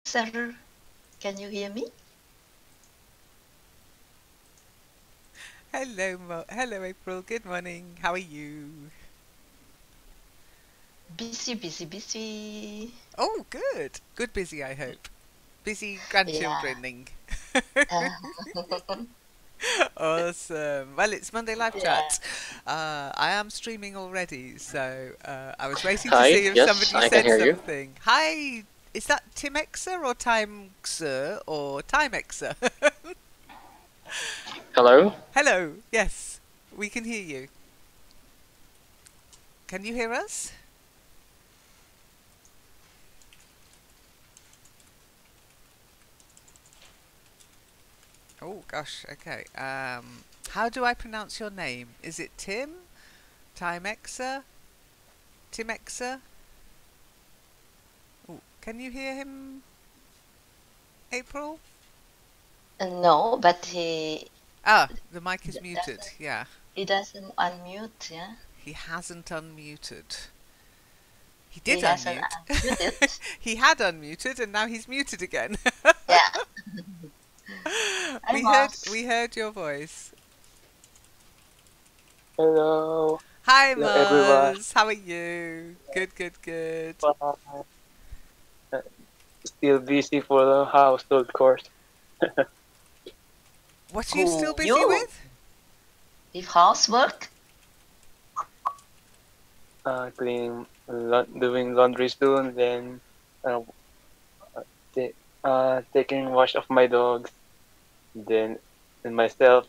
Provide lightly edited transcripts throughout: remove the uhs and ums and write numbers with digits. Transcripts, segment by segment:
sir. Can you hear me? Hello, April. Good morning. How are you? Busy, busy, busy. Oh, good. Good busy, I hope. Busy Yeah. grandchildrening. Uh, Awesome. Well, it's Monday Live yeah. Chat. I am streaming already, so I was waiting to Hi, see if yes, somebody I can said hear you. something. Hi, is that Tim Exer or Time Xer or Time Exer? Hello? Hello. Yes, we can hear you. Can you hear us? Oh gosh, okay. How do I pronounce your name? Is it Tim? Timexa? Timexa? Oh, can you hear him, April? No, but he Ah, the mic is muted. doesn't. Yeah, He doesn't unmute. Yeah. he hasn't unmuted. He He did hasn't unmute. unmuted. He had unmuted and now he's muted again. Yeah. Hi, we heard Moss. we heard your voice. Hello. Hi, Hello, everyone. Muzz. How are you? Good, good, good. Bye. Still busy for the household chores. What are you still Who busy you? with? With housework? Cleaning, doing laundry soon, then uh, taking wash of my dogs, then and myself.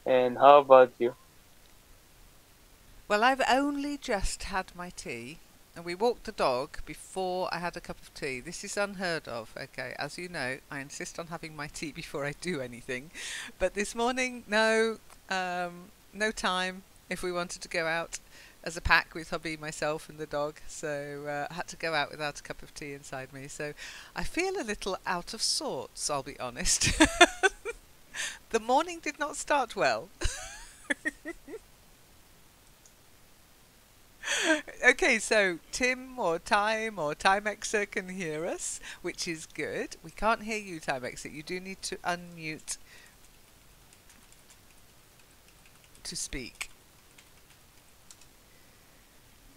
And how about you? Well, I've only just had my tea, and we walked the dog before I had a cup of tea. This is unheard of, okay? As you know, I insist on having my tea before I do anything. But this morning, no time if we wanted to go out as a pack with hubby, myself, and the dog. So I had to go out without a cup of tea inside me. So I feel a little out of sorts, I'll be honest. The morning did not start well. Okay, so Tim or Timexer can hear us, which is good. We can't hear you, Timexer. You do need to unmute to speak.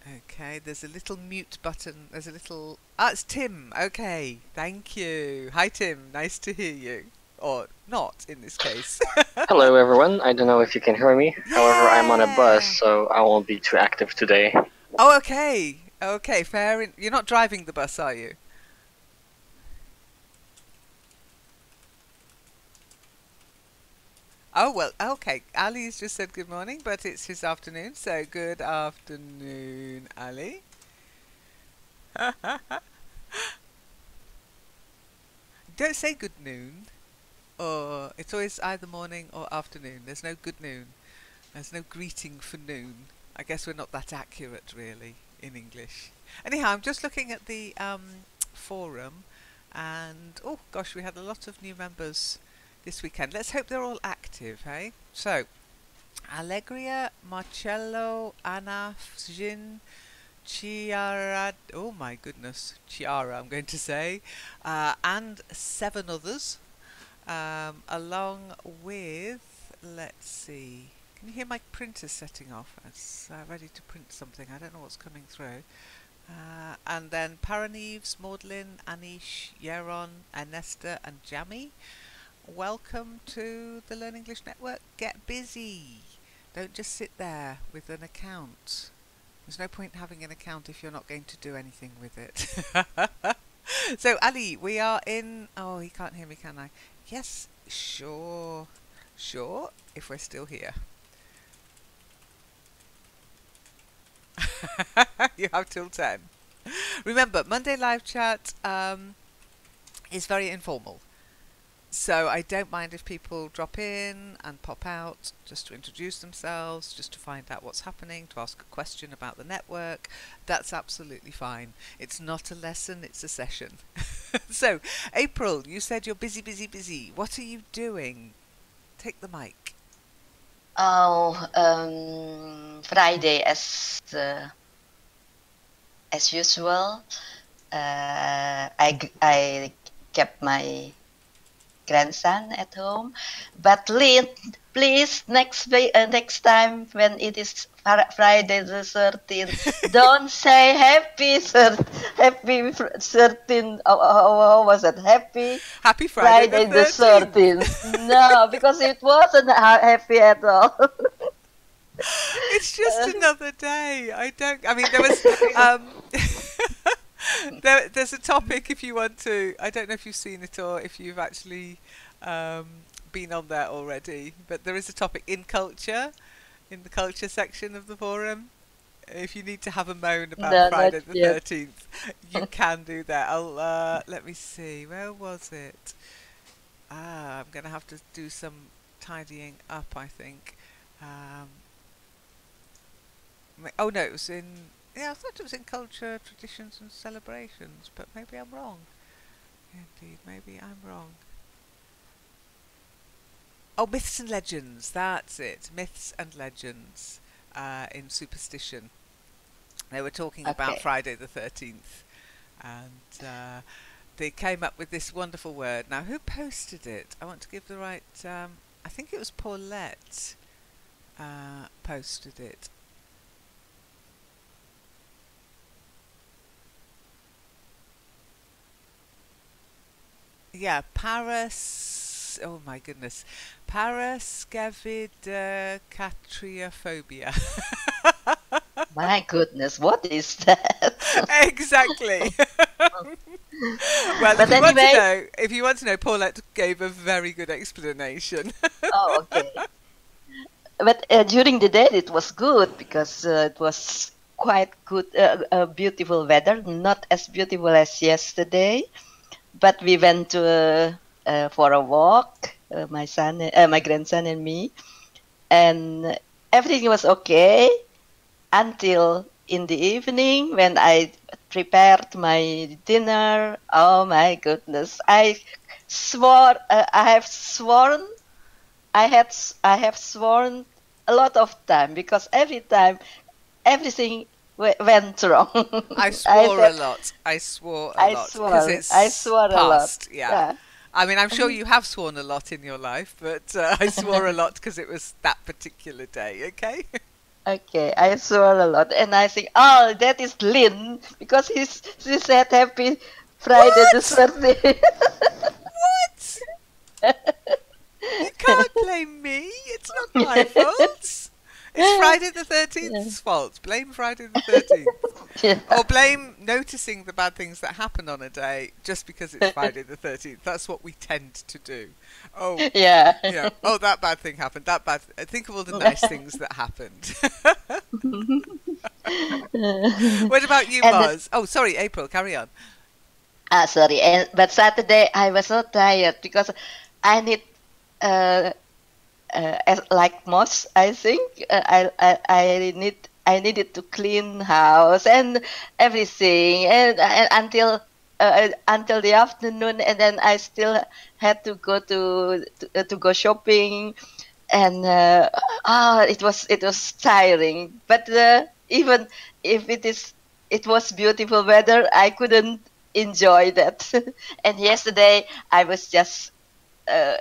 Okay, there's a little mute button. There's a little... Ah, it's Tim. Okay, thank you. Hi, Tim. Nice to hear you. Or not, in this case. Hello, everyone. I don't know if you can hear me. However, I'm on a bus, Yeah! so I won't be too active today. Oh, okay. Okay, fair. You're not driving the bus, are you? Oh, well, okay. Ali's just said good morning, but it's his afternoon, so good afternoon, Ali. Don't say good noon, or it's always either morning or afternoon. There's no good noon. There's no greeting for noon. I guess we're not that accurate, really, in English. Anyhow, I'm just looking at the forum, and oh gosh, we had a lot of new members this weekend. Let's hope they're all active, hey? So, Allegria, Marcello, Anna, Jin, Chiara, oh my goodness, Chiara, I'm going to say, and 7 others, along with, let's see, can you hear my printer setting off? It's ready to print something. I don't know what's coming through. And then Paranives, Maudlin, Anish, Yeron, Anesta, and Jamie. Welcome to the Learn English Network. Get busy. Don't just sit there with an account. There's no point having an account if you're not going to do anything with it. So, Ali, we are in... Oh, he can't hear me, can I? Yes, sure. Sure, if we're still here. You have till 10. Remember, Monday Live Chat is very informal. So I don't mind if people drop in and pop out just to introduce themselves, just to find out what's happening, to ask a question about the network. That's absolutely fine. It's not a lesson, it's a session. So, April, you said you're busy, busy, busy. What are you doing? Take the mic. Oh, Friday as usual. I kept my grandson at home. But Lynn, please next time when it is Friday the 13th, don't say happy 13th. How was it? Happy Happy Friday the Friday the 13th. 13th. No, because it wasn't happy at all. It's just another day. I mean, there was, there's a topic if you want to, I don't know if you've seen it or if you've actually um, been on there already, but there is a topic in the culture section of the forum. If you need to have a moan about No, not Friday the yet. 13th, you can do that. Let me see, where was it? I'm going to have to do some tidying up, I think. Um, oh no, it was in, yeah, I thought it was in culture, traditions and celebrations, but maybe I'm wrong. Indeed, maybe I'm wrong. Oh, myths and legends, that's it. Myths and legends in superstition. They were talking about Okay. Friday the 13th, and they came up with this wonderful word. Now, who posted it? I want to give the right. I think it was Paulette posted it. Yeah, Paras. Oh my goodness, Paraskevidcatriophobia. My goodness, what is that? Exactly. Well, But anyway, if you want to know, Paulette gave a very good explanation. oh, okay. But during the day it was good because it was quite good, beautiful weather. Not as beautiful as yesterday, but we went for a walk. My grandson, and me, and everything was okay until in the evening when I prepared my dinner. Oh my goodness! I have sworn I have sworn a lot of time because every time everything went wrong. I I swore a said lot. I swore a lot because I it's swore a lot. past. Yeah. Yeah. I mean, I'm sure you have sworn a lot in your life, but I swore a lot because it was that particular day. Okay. Okay, I swore a lot, and I think, oh, that is Lynn because she said Happy Friday the What? 13th. What? You can't blame me. It's not my fault. It's Friday the Yeah. 13th's fault. Blame Friday the 13th. Yeah. Or blame noticing the bad things that happen on a day just because it's Friday the 13th. That's what we tend to do. Oh, Yeah. yeah. Oh, that bad thing happened. Think of all the nice things that happened. What about you, And Mars? Oh, sorry, April. Carry on. sorry, but Saturday I was so tired because I need uh, like most, I think I needed to clean house and everything, and until the afternoon, and then I still had to go to go shopping, and it was tiring. But even if it was beautiful weather, I couldn't enjoy that. And yesterday I was just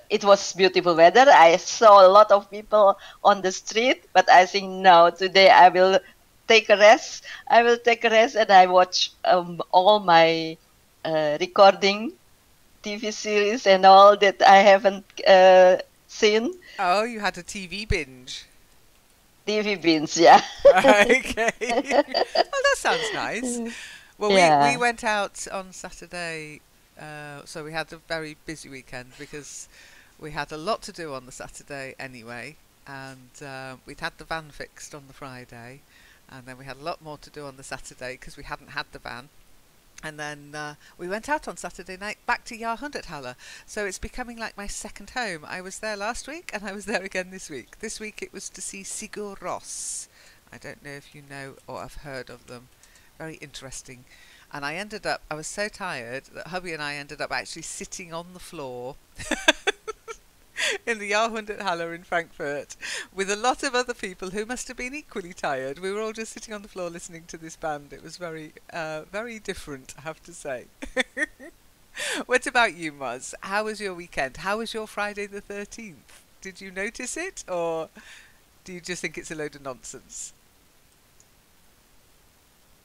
it was beautiful weather. I saw a lot of people on the street, but I think no, today I will take a rest. I will take a rest and I watch all my recording TV series and all that I haven't seen. Oh, you had a TV binge. TV beans, yeah. Okay. Well, that sounds nice. Well, we Yeah. went out on Saturday, so we had a very busy weekend because we had a lot to do on the Saturday anyway, and we'd had the van fixed on the Friday, and then we had a lot more to do on the Saturday because we hadn't had the van. And then we went out on Saturday night back to Jahrhunderthalle. So it's becoming like my second home. I was there last week and I was there again this week. This week it was to see Sigur Rós. I don't know if you know or have heard of them. Very interesting. And I was so tired that hubby and I ended up actually sitting on the floor in the Jahrhunderthalle in Frankfurt with a lot of other people who must have been equally tired. We were all just sitting on the floor listening to this band. It was very, very different, I have to say. What about you, Muzz? How was your weekend? How was your Friday the 13th? Did you notice it, or do you just think it's a load of nonsense?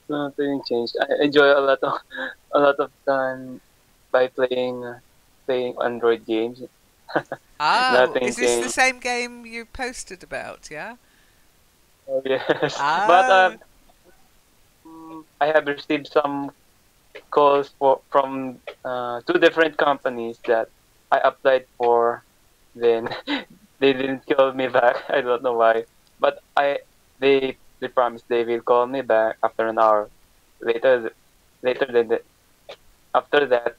Nothing changed. I enjoy a lot of time by playing Android games. Oh, Nothing is this the changed. same game you posted about, yeah? Oh, yes, but Ah, I have received some calls from two different companies that I applied for. Then they didn't call me back. I don't know why, but they promised they will call me back after an hour. Later later than that, after that,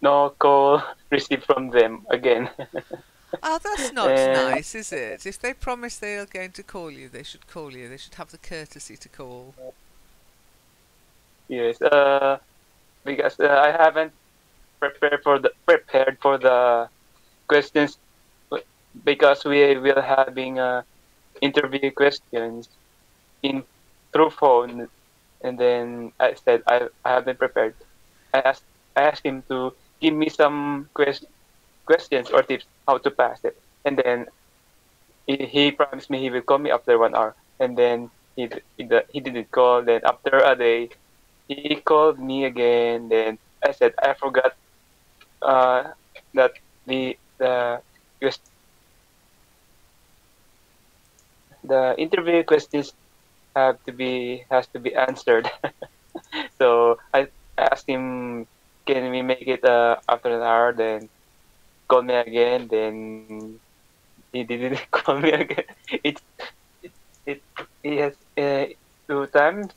no call received from them again. oh, that's not And nice, is it? If they promise they are going to call you, they should call you. They should have the courtesy to call. yes, because I haven't prepared for the questions because we will having interview questions in through phone, and then I said I haven't prepared. I asked I asked him to give me some questions or tips how to pass it, and then he promised me he will call me after 1 hour, and then he didn't call. Then after a day, he called me again. Then I said I forgot that the ques- the interview questions has to be answered. So I asked him, can we make it after an hour? Then call me again. Then he didn't call me again. It's it he has two times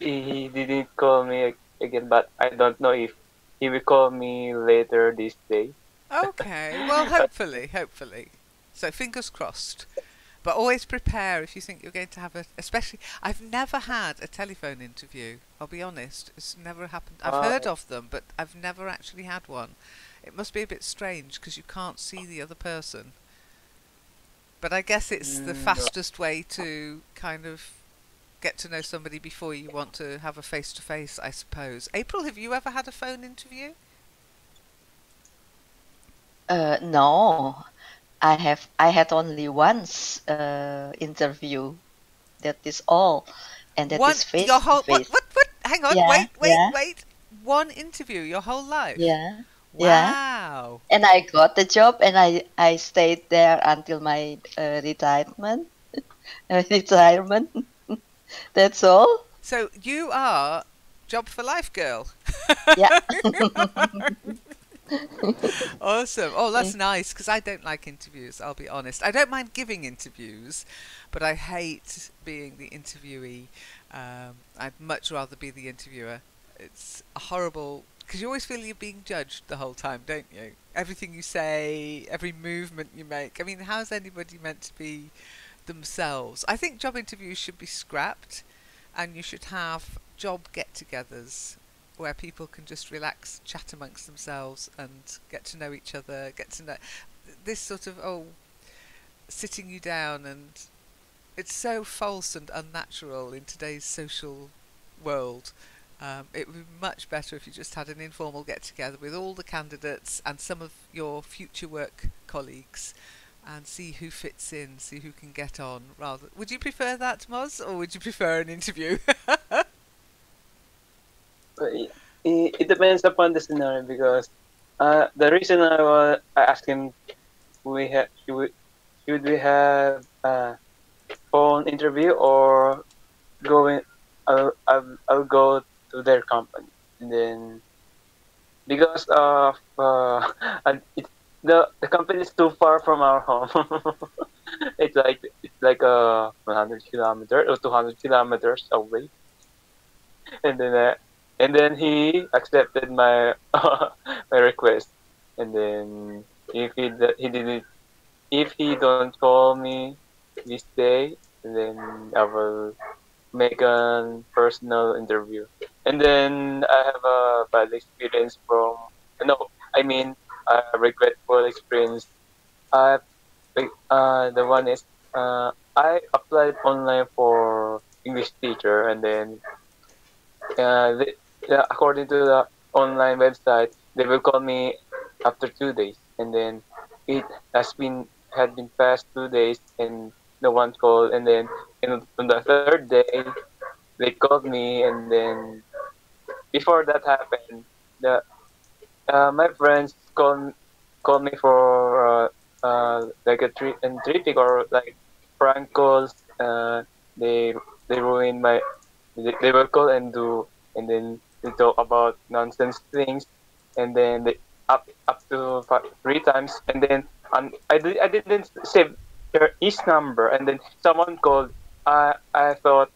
he didn't call me again, but I don't know if he will call me later this day. Okay, well, hopefully, hopefully. So fingers crossed. But always prepare if you think you're going to have especially, I've never had a telephone interview. I'll be honest, it's never happened. I've Uh, heard of them, but I've never actually had one. It must be a bit strange because you can't see the other person. But I guess it's the no. fastest way to kind of get to know somebody before you want to have a face to face, I suppose. April, have you ever had a phone interview? No, I had only once interview. That is all, and that One, is face your to whole, face. what? Hang on, Yeah, yeah, wait. One interview, your whole life. yeah, yeah. Wow. And I got the job, and I stayed there until my retirement. Retirement. That's all. So you are job for life girl. Yeah. Awesome. Oh, that's nice because I don't like interviews, I'll be honest. I don't mind giving interviews, but I hate being the interviewee. I'd much rather be the interviewer. It's a horrible because you always feel you're being judged the whole time, don't you? Everything you say, every movement you make. I mean, how's anybody meant to be themselves? I think job interviews should be scrapped and you should have job get-togethers where people can just relax, chat amongst themselves and get to know each other, get to know this sort of sitting you down, and it's so false and unnatural in today's social world. It would be much better if you just had an informal get together with all the candidates and some of your future work colleagues and see who fits in, see who can get on. Rather, would you prefer that, Moz, or would you prefer an interview? It depends upon the scenario because the reason I asked him we have should we have a phone interview or go in, I'll go to their company, and then because of the company is too far from our home. It's like 100 kilometers or 200 kilometers away, and then he accepted my my request, and then he didn't if he don't call me this day, then I will make a personal interview. And then I have a bad experience from no, I mean a regretful experience I the one is I applied online for English teacher, and then according to the online website, they will call me after 2 days, and then it had been past 2 days, and no one called, and then on the third day they called me, and then before that happened, the my friends called me for like a tripping or like prank calls. They they ruined my they will call and do, and then they talk about nonsense things, and then they up to 3 times, and then I didn't save his number, and then someone called. I thought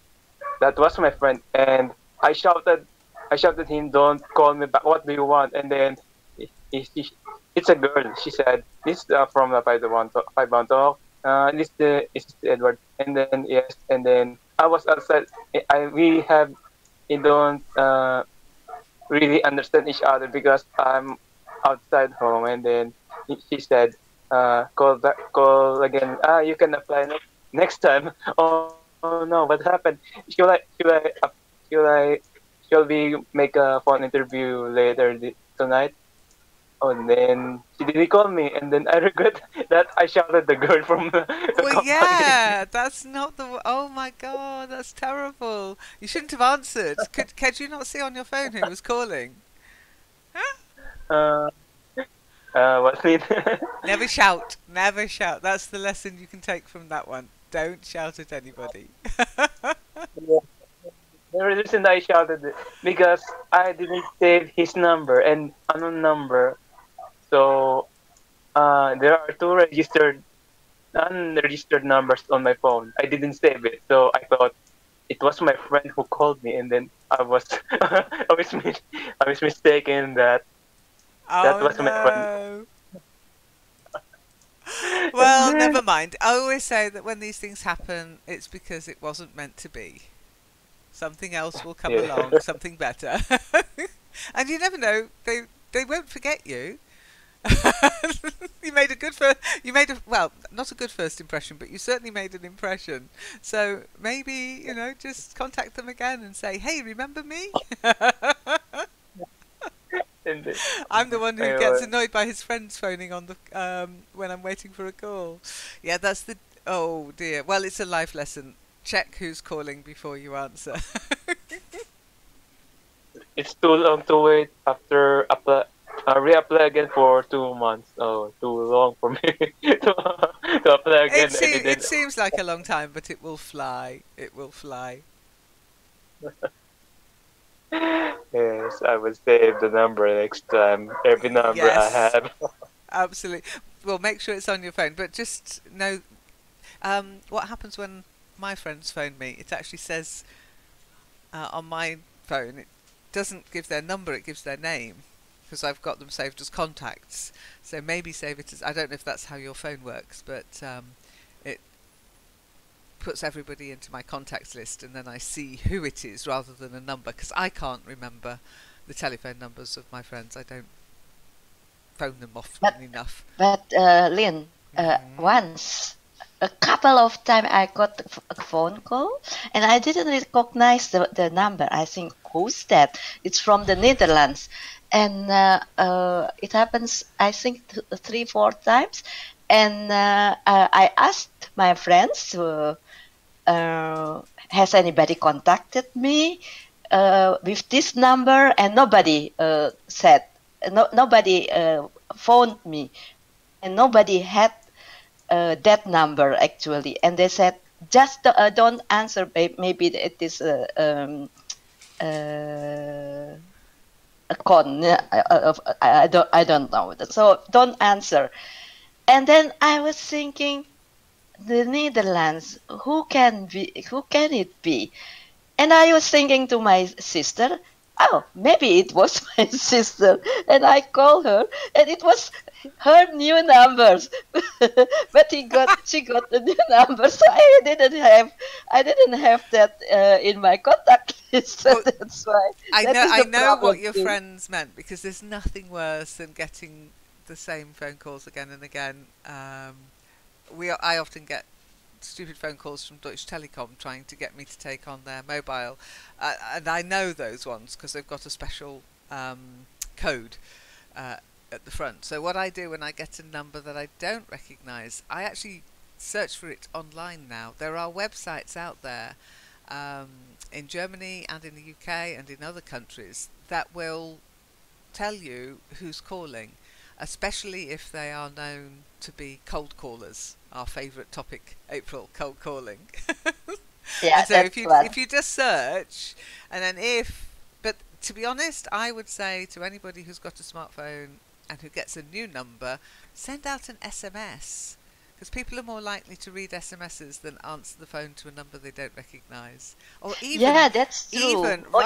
that was my friend, and I shouted I shouted him, "Don't call me back. What do you want?" And then it's a girl. She said, "This from the 5 talk. This is Edward." And then yes, and then I was outside. We have we don't really understand each other because I'm outside home, and then she said, "Call back, call again. You can apply next time." Oh no, what happened? She'll I shall we make a phone interview later tonight? Oh, and then she didn't call me, and then I regret that I shouted the girl from the Well, company. yeah, that's not the. Oh my God, that's terrible. You shouldn't have answered. Could you not see on your phone who was calling? Uh, what's it? Never shout. Never shout. That's the lesson you can take from that one. Don't shout at anybody. The reason I shouted it because I didn't save his number and unknown number. So there are two unregistered numbers on my phone. I didn't save it, so I thought it was my friend who called me, and then I was I was mistaken that that Oh was my friend. no. And Well, then never mind. I always say that when these things happen, it's because it wasn't meant to be. Something else will come yeah, along, something better. And you never know, they won't forget you. You made a good first. You made a well, not a good first impression, but you certainly made an impression. So maybe just contact them again and say, "Hey, remember me?" and then, I'm the one who I gets was, annoyed by his friends phoning on the when I'm waiting for a call. Yeah, that's the. Oh dear. Well, it's a life lesson. Check who's calling before you answer. it's too long to wait after reapply again for 2 months. Oh, too long for me to apply again. I It didn't. seems like a long time, but it will fly. It will fly. Yes, I will save the number next time. Every number I Yes, have. absolutely. Well, make sure it's on your phone. But just know what happens when my friends phone me. It actually says on my phone. It doesn't give their number. It gives their name because I've got them saved as contacts. So maybe save it as. I don't know if that's how your phone works, but it puts everybody into my contacts list, and then I see who it is rather than a number because I can't remember the telephone numbers of my friends. I don't phone them But often enough. Lynn, Hmm. once a couple of times I got a phone call and I didn't recognize the number. I think, who's that? It's from the Netherlands. And it happens, I think, 3, 4 times. And I asked my friends, has anybody contacted me with this number? And nobody said, nobody phoned me, and nobody had that number actually. And they said, just don't answer. Maybe it is uh, a con. I don't know. So don't answer. And then I was thinking, the Netherlands. Who can it be? And I was thinking to my sister, oh, maybe it was my sister. And I called her, and it was her new numbers. But she got the new number, so I didn't have that in my contact list. So Well, that's why I that know is I the know what problem your too. friends meant because there's nothing worse than getting the same phone calls again and again. I often get stupid phone calls from Deutsche Telekom trying to get me to take on their mobile, and I know those ones because they've got a special code at the front. So what I do when I get a number that I don't recognise, I actually search for it online now. There are websites out there in Germany and in the UK and in other countries that will tell you who's calling, especially if they are known to be cold callers. Our favourite topic, April, cold calling. Yeah, And so that's fun. if you just search, and then but to be honest, I would say to anybody who's got a smartphone and who gets a new number, send out an SMS. Because people are more likely to read SMSs than answer the phone to a number they don't recognise. Or Yeah, that's true. even Or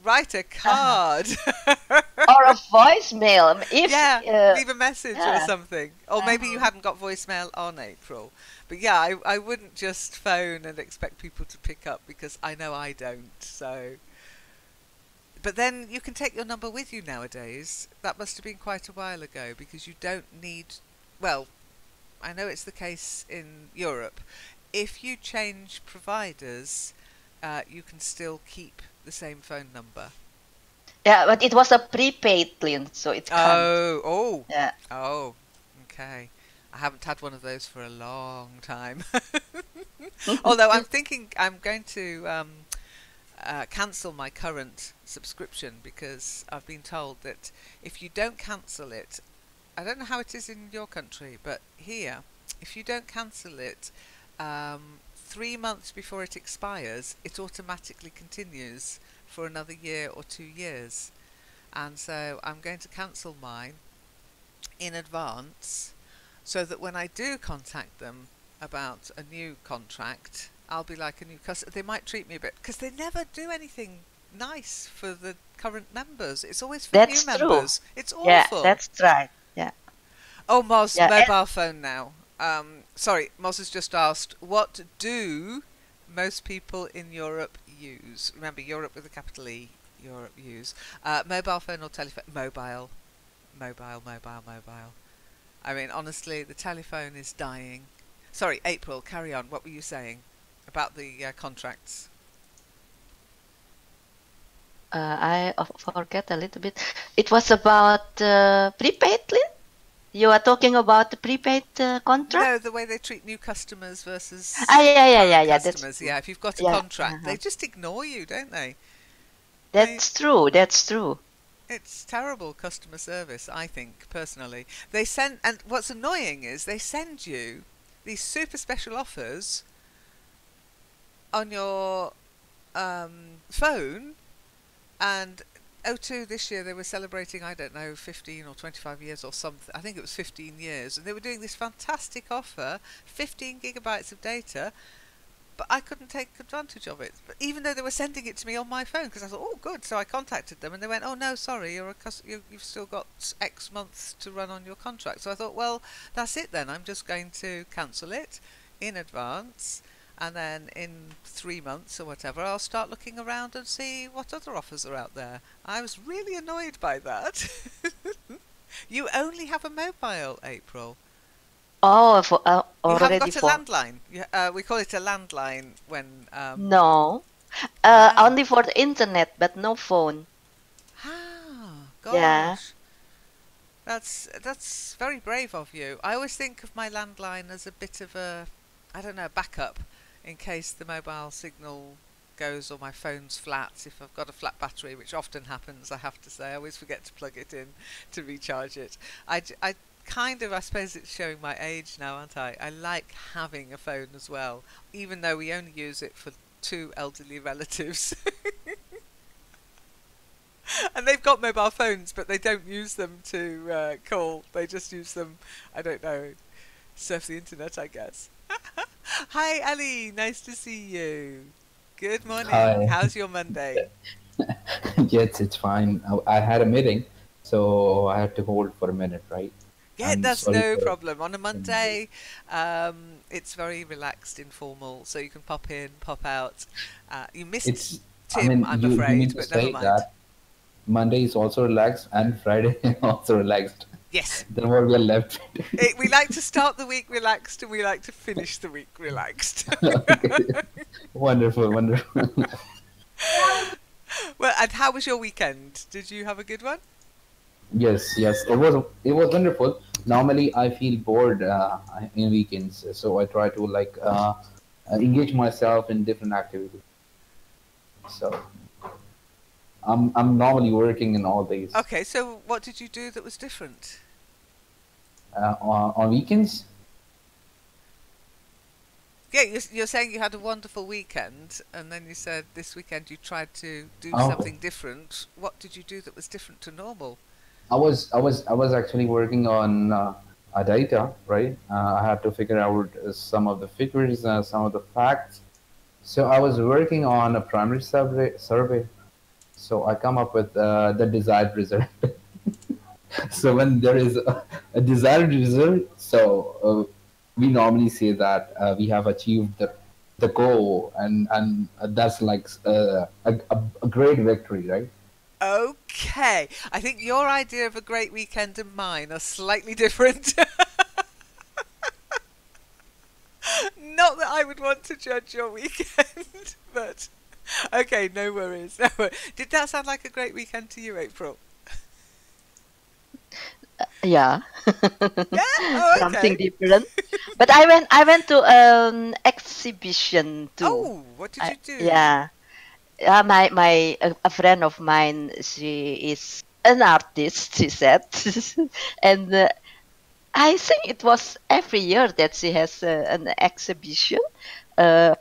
write a card. or a voicemail. If Leave a message or yeah. something. Or maybe you hadn't got voicemail on, April. But yeah, I wouldn't just phone and expect people to pick up, because I know I don't. So, but then you can take your number with you nowadays. That must have been quite a while ago, because you don't need, well, I know it's the case in Europe. If you change providers, you can still keep the same phone number. Yeah, but it was a prepaid plan, so it can't. Yeah. Yeah. Okay. I haven't had one of those for a long time. Although I'm thinking I'm going to cancel my current subscription, because I've been told that if you don't cancel it, I don't know how it is in your country, but here, if you don't cancel it 3 months before it expires, it automatically continues for another year or 2 years. And so I'm going to cancel mine in advance, so that when I do contact them about a new contract, I'll be like a new customer. They might treat me a bit, because they never do anything nice for the current members. It's always for That's new true. members. It's awful. Yeah, that's right. Yeah. Oh, Moz, Yeah, mobile phone now. Sorry, Moz has just asked, what do most people in Europe use? Remember, Europe with a capital E, Europe use. Mobile phone or telephone? Mobile. I mean, honestly, the telephone is dying. Sorry, April, carry on. What were you saying about the contracts? I forget a little bit. It was about prepaid plan? You are talking about the prepaid contract? No, the way they treat new customers versus Yeah. That's customers. true. Yeah, if you've got a Yeah, contract, they just ignore you, don't they? That's true. That's true. It's terrible customer service, I think, personally. They send, and what's annoying is they send you these super special offers on your phone, and O2 this year they were celebrating, I don't know, 15 or 25 years or something. I think it was 15 years, and they were doing this fantastic offer, 15 gigabytes of data, but I couldn't take advantage of it. But even though they were sending it to me on my phone, because I thought, oh, good. So I contacted them, and they went, oh no, sorry, you've still got X months to run on your contract. So I thought, well, that's it then. I'm just going to cancel it in advance, and then in 3 months or whatever, I'll start looking around and see what other offers are out there. I was really annoyed by that. You only have a mobile, April. Oh, You haven't already got a for landline. We call it a landline when. no, Wow. only for the internet, but no phone. Ah, gosh. Yeah. That's very brave of you. I always think of my landline as a bit of a, I don't know, backup in case the mobile signal goes or my phone's flat. If I've got a flat battery, which often happens, I have to say, I always forget to plug it in to recharge it. I kind of, I suppose it's showing my age now, aren't I? I like having a phone as well, even though we only use it for 2 elderly relatives. And they've got mobile phones, but they don't use them to call. They just use them, I don't know, surf the internet, I guess. Hi, Ali. Nice to see you. Good morning. Hi. How's your Monday? Yes, it's fine. I had a meeting, so I had to hold for a minute, right? Yeah, I'm that's sorry no for problem. On a Monday, it's very relaxed, informal, so you can pop in, pop out. You missed it's. Tim, I'm afraid, you need to but never say mind. that Monday is also relaxed and Friday is also relaxed. Yes. Then what we are left with. We like to start the week relaxed and we like to finish the week relaxed. Okay. Wonderful, wonderful. Well, and how was your weekend? Did you have a good one? Yes, yes, it was wonderful. Normally, I feel bored in weekends, so I try to like engage myself in different activities. So I'm normally working in all days. Okay, so what did you do that was different? On weekends, Yeah, you're saying you had a wonderful weekend, and then you said this weekend you tried to do oh, something different. What did you do that was different to normal? I was actually working on a data, right? I had to figure out some of the figures, some of the facts. So I was working on a primary survey. So I come up with the desired result. So when there is a desired result, so we normally say that we have achieved the goal, and that's like a great victory, right? Okay, I think your idea of a great weekend and mine are slightly different. Not that I would want to judge your weekend, but okay, no worries. No worries. Did that sound like a great weekend to you, April? Yeah. Yeah. Oh, Something okay. different. But I went to exhibition too. Oh, what did you do? Yeah. My a friend of mine, she is an artist, she said. And I think it was every year that she has an exhibition, no,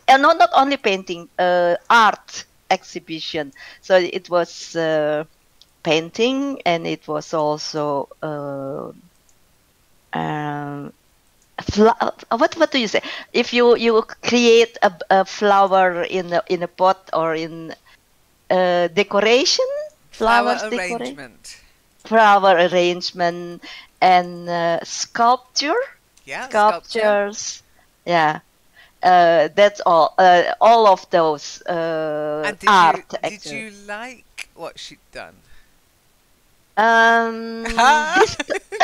not only painting, art exhibition. So it was painting, and it was also what do you say? If you create a flower in a pot or in decoration, Flower flowers decoration, arrangement. flower arrangement, and sculpture, Yeah, sculpture. sculptures. Yeah, that's all. All of those And art did actually. you like what she'd done? This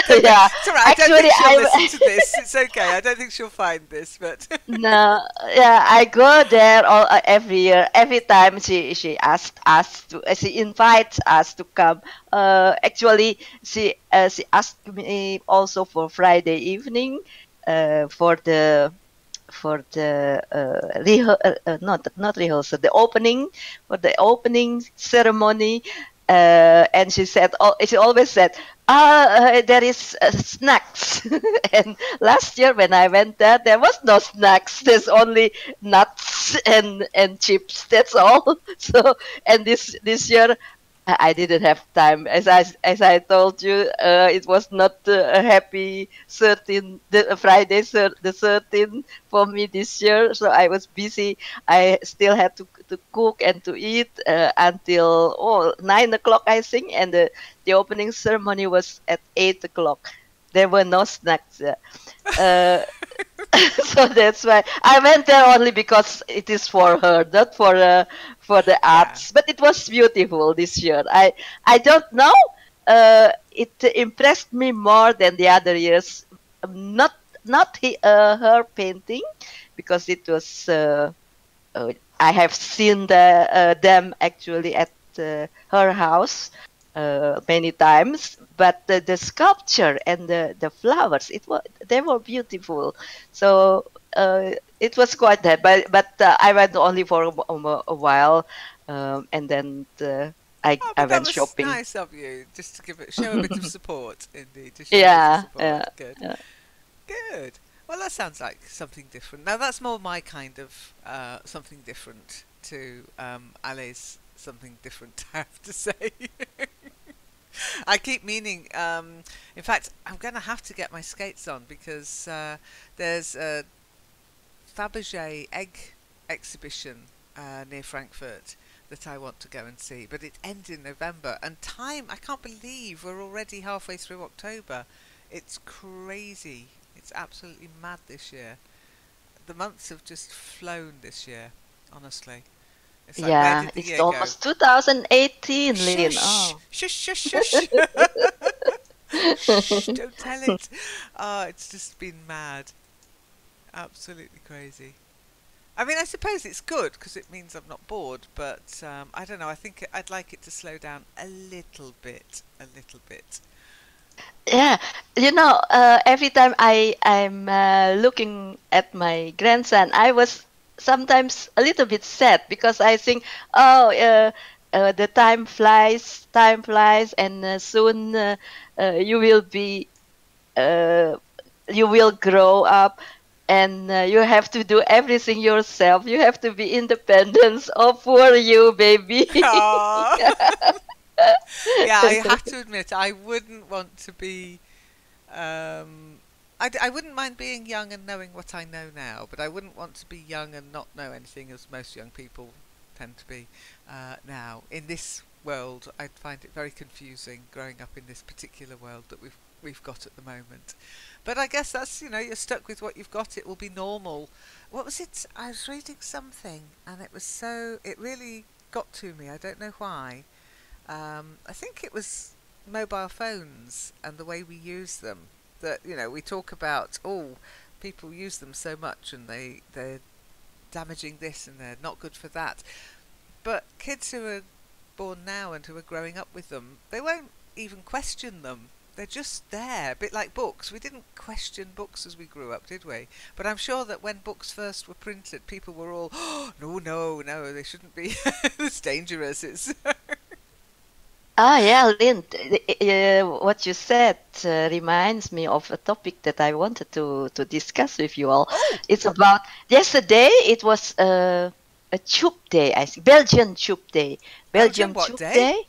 Don't worry. yeah. It's all right. I don't Actually, think she'll I listen to this. It's okay. I don't think she'll find this, but no, yeah, I go there all every year. Every time she asks us to, she invites us to come. Actually, she asked me also for Friday evening, for the not rehearsal, the opening, for the opening ceremony. And she said, she always said, there is snacks. And last year when I went there was no snacks. There's only nuts and chips. That's all. So, and this year I didn't have time. As I told you, it was not a happy 13 the Friday the 13th for me this year. So I was busy. I still had to cook and to eat until 9 o'clock, I think, and the opening ceremony was at 8 o'clock. There were no snacks. Uh, so that's why I went there only because it is for her, not for the yeah. arts. But it was beautiful this year. I don't know. It impressed me more than the other years. Not her painting, because it was. I have seen them actually at her house many times, but the sculpture and the flowers, they were beautiful. So it was quite that, but I went only for a while, and then Oh, I but that went was shopping. nice of you, just to show a bit of support, indeed, to show a bit of Yeah, support. Good, yeah. good. Well, that sounds like something different. Now, that's more my kind of something different to Ali's something different, I have to say. I keep meaning, in fact, I'm going to have to get my skates on because there's a Fabergé egg exhibition near Frankfurt that I want to go and see, but it ends in November, and I can't believe we're already halfway through October. It's crazy. It's absolutely mad this year. The months have just flown this year, honestly. It's like, where Yeah, did the it's year go? almost 2018, Lynn. Shush! Oh. Shush, shush, shush! Shh, don't tell it. Oh, it's just been mad. Absolutely crazy. I mean, I suppose it's good because it means I'm not bored, but I don't know. I think I'd like it to slow down a little bit, a little bit. Yeah, every time I'm looking at my grandson, I was sometimes a little bit sad because I think, oh, the time flies, and soon you will be, uh, you will grow up, and you have to do everything yourself. You have to be independent. Oh, poor you, baby. Aw. Yeah, I have to admit, I wouldn't want to be. I wouldn't mind being young and knowing what I know now, but I wouldn't want to be young and not know anything, as most young people tend to be now. In this world, I'd find it very confusing growing up in this particular world that we've got at the moment. But I guess that's, you're stuck with what you've got. It will be normal. What was it? I was reading something, and it really got to me. I don't know why. I think it was mobile phones and the way we use them. That we talk about, people use them so much and they're damaging this and they're not good for that. But kids who are born now and who are growing up with them, they won't even question them. They're just there, a bit like books. We didn't question books as we grew up, did we? But I'm sure that when books first were printed, people were all, oh, no, they shouldn't be. It's dangerous. It's Ah, yeah, Lynn, what you said reminds me of a topic that I wanted to discuss with you all. oh, It's about yesterday, it was a tube day, I think, Belgian tube day. Belgium Belgium what tube day? day?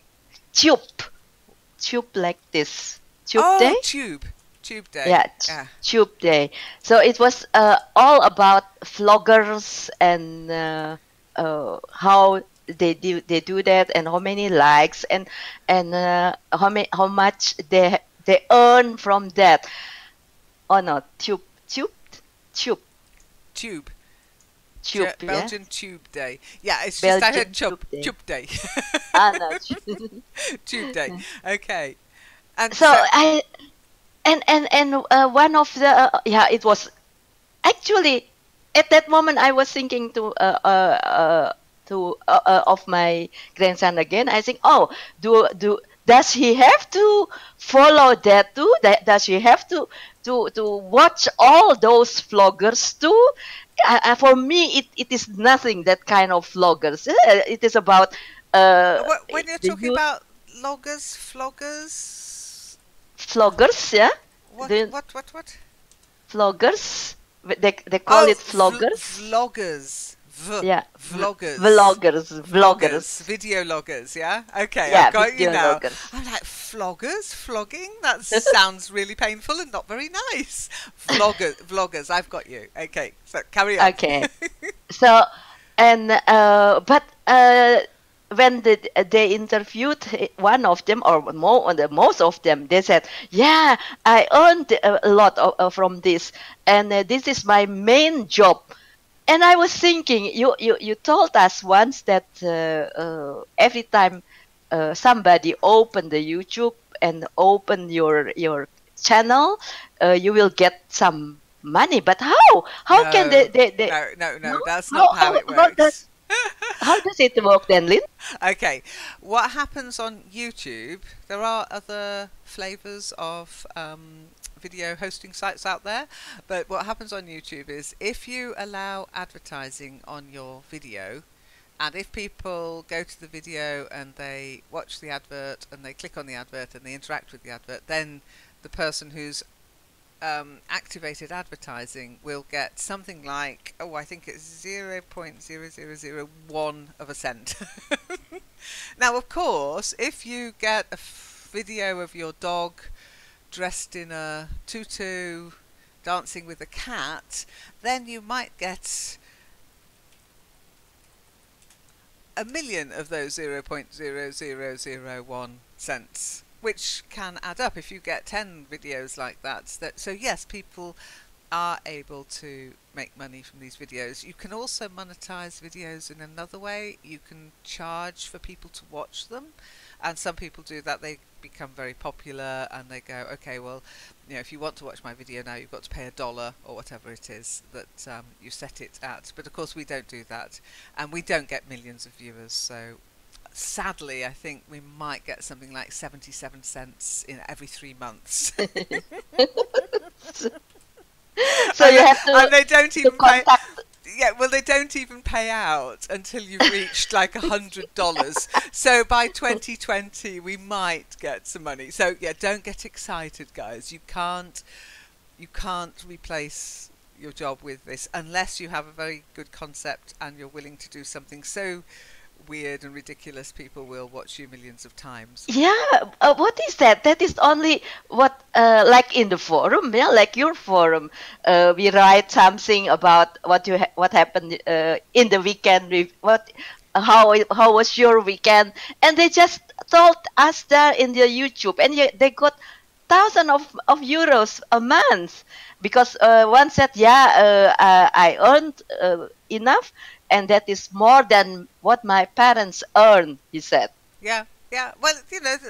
Tube like this. Tube Oh, day? tube day. Yeah, Yeah. tube day. So it was all about vloggers and how they do that, and how many likes, and how much they earn from that. Oh no, tube, Tube. yeah, Belgian tube day. Yeah, it's just I heard Belgian tube day. tube day. Ah, no. Tube day. Okay. And So I and one of the it was actually at that moment I was thinking of my grandson again. I think, oh, does he have to follow that too? Does he have to watch all those vloggers too? For me, it is nothing, that kind of vloggers. It is about when you're the talking youth about loggers, floggers, vloggers, yeah, what, the what? vloggers. They call it vloggers. vloggers. Yeah, Vloggers. vloggers. Video loggers, yeah? Okay, Yeah, I've got you video now. loggers. I'm like, flogging? That sounds really painful and not very nice. Vloggers, I've got you. Okay, so carry on. Okay. So, and but when they interviewed one of them, or most of them, they said, "Yeah, I earned a lot from this, and this is my main job." And I was thinking, you told us once that every time somebody open the YouTube and open your channel, you will get some money. But how? How No, can they no, that's not how it works. How does it work then, Lynn? Okay, what happens on YouTube, there are other flavors of video hosting sites out there, but what happens on YouTube is if you allow advertising on your video, and if people go to the video and they watch the advert and they click on the advert and they interact with the advert, then the person who's activated advertising will get something like, I think it's 0.0001 of a cent. Now, of course, if you get a video of your dog dressed in a tutu dancing with a cat, then you might get 1,000,000 of those 0.0001 cents, which can add up if you get 10 videos like that. So yes, people are able to make money from these videos. You can also monetize videos in another way. You can charge for people to watch them. And some people do that. They become very popular and they go, okay, well, if you want to watch my video now, you've got to pay $1 or whatever it is that you set it at. But of course we don't do that, and we don't get millions of viewers. So sadly, I think we might get something like 77 cents in every 3 months. So you have to, and they don't even pay. contact. Yeah, well, they don't even pay out until you've reached like $100. So by 2020, we might get some money. So yeah, don't get excited, guys. You can't replace your job with this unless you have a very good concept and you're willing to do something so weird and ridiculous people will watch you millions of times. Yeah, what is that? That is only what, like in the forum, yeah, like your forum. We write something about what happened in the weekend. How was your weekend? And they just told us there in their YouTube, and they got thousands of euros a month because one said, yeah, I earned enough. And that is more than what my parents earn, he said. Yeah, yeah. Well,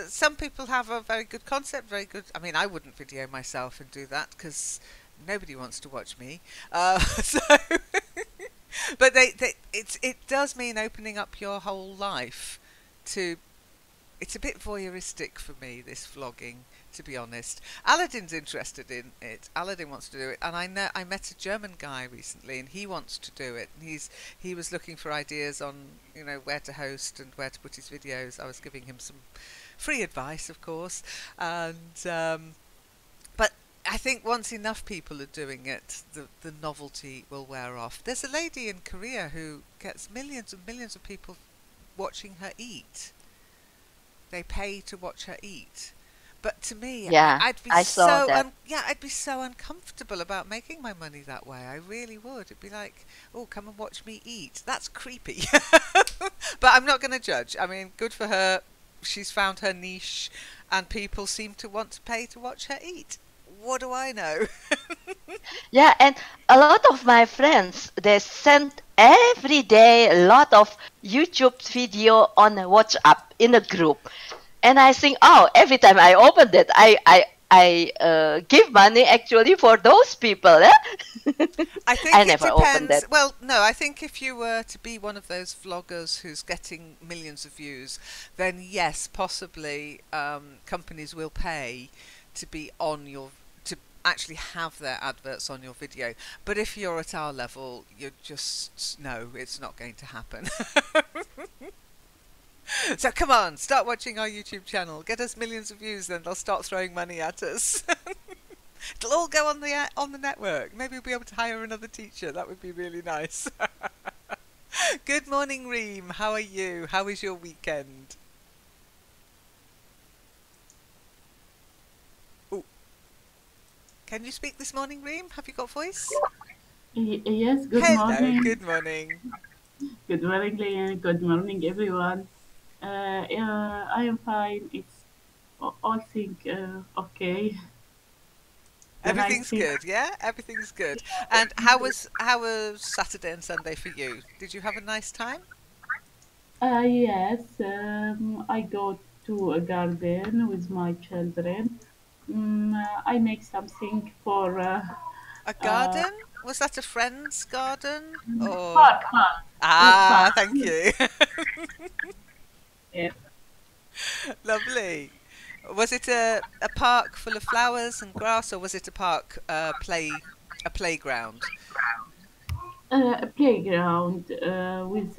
some people have a very good concept, very good. I mean, I wouldn't video myself and do that because nobody wants to watch me. So, but it does mean opening up your whole life to. It's a bit voyeuristic for me, this vlogging, to be honest. Aladdin's interested in it. Aladdin wants to do it, and I met a German guy recently, and he wants to do it. And he was looking for ideas on where to host and where to put his videos. I was giving him some free advice, of course, and but I think once enough people are doing it, the novelty will wear off. There's a lady in Korea who gets millions and millions of people watching her eat. They pay to watch her eat. But to me, Yeah, I'd be I saw that. I'd be so uncomfortable about making my money that way. I really would. It'd be like, oh, come and watch me eat. That's creepy. But I'm not going to judge. I mean, good for her. She's found her niche, and people seem to want to pay to watch her eat. What do I know? Yeah, and a lot of my friends, they send every day a lot of YouTube video on WhatsApp in a group. And I think, oh, every time I open that, I give money actually for those people. Eh? I think I it never depends. opened that. Well, no, I think if you were to be one of those vloggers who's getting millions of views, then yes, possibly companies will pay to be on your to actually have their adverts on your video. But if you're at our level, you're just no, it's not going to happen. So come on, start watching our YouTube channel. Get us millions of views, then they'll start throwing money at us. It'll all go on the network. Maybe we'll be able to hire another teacher. That would be really nice. Good morning, Reem. How are you? How is your weekend? Oh, can you speak this morning, Reem? Have you got voice? Yes, good Hello. morning. Good morning. Good morning, Leanne. Good morning, everyone. I am fine. It's all things okay. The nice Everything's thing. good, yeah? Everything's good. And how was Saturday and Sunday for you? Did you have a nice time? Yes, I go to a garden with my children. I make something for A garden? Was that a friend's garden? Or park. ah, Park. thank you. Yeah. Lovely. Was it a park full of flowers and grass, or was it a park a playground? A playground with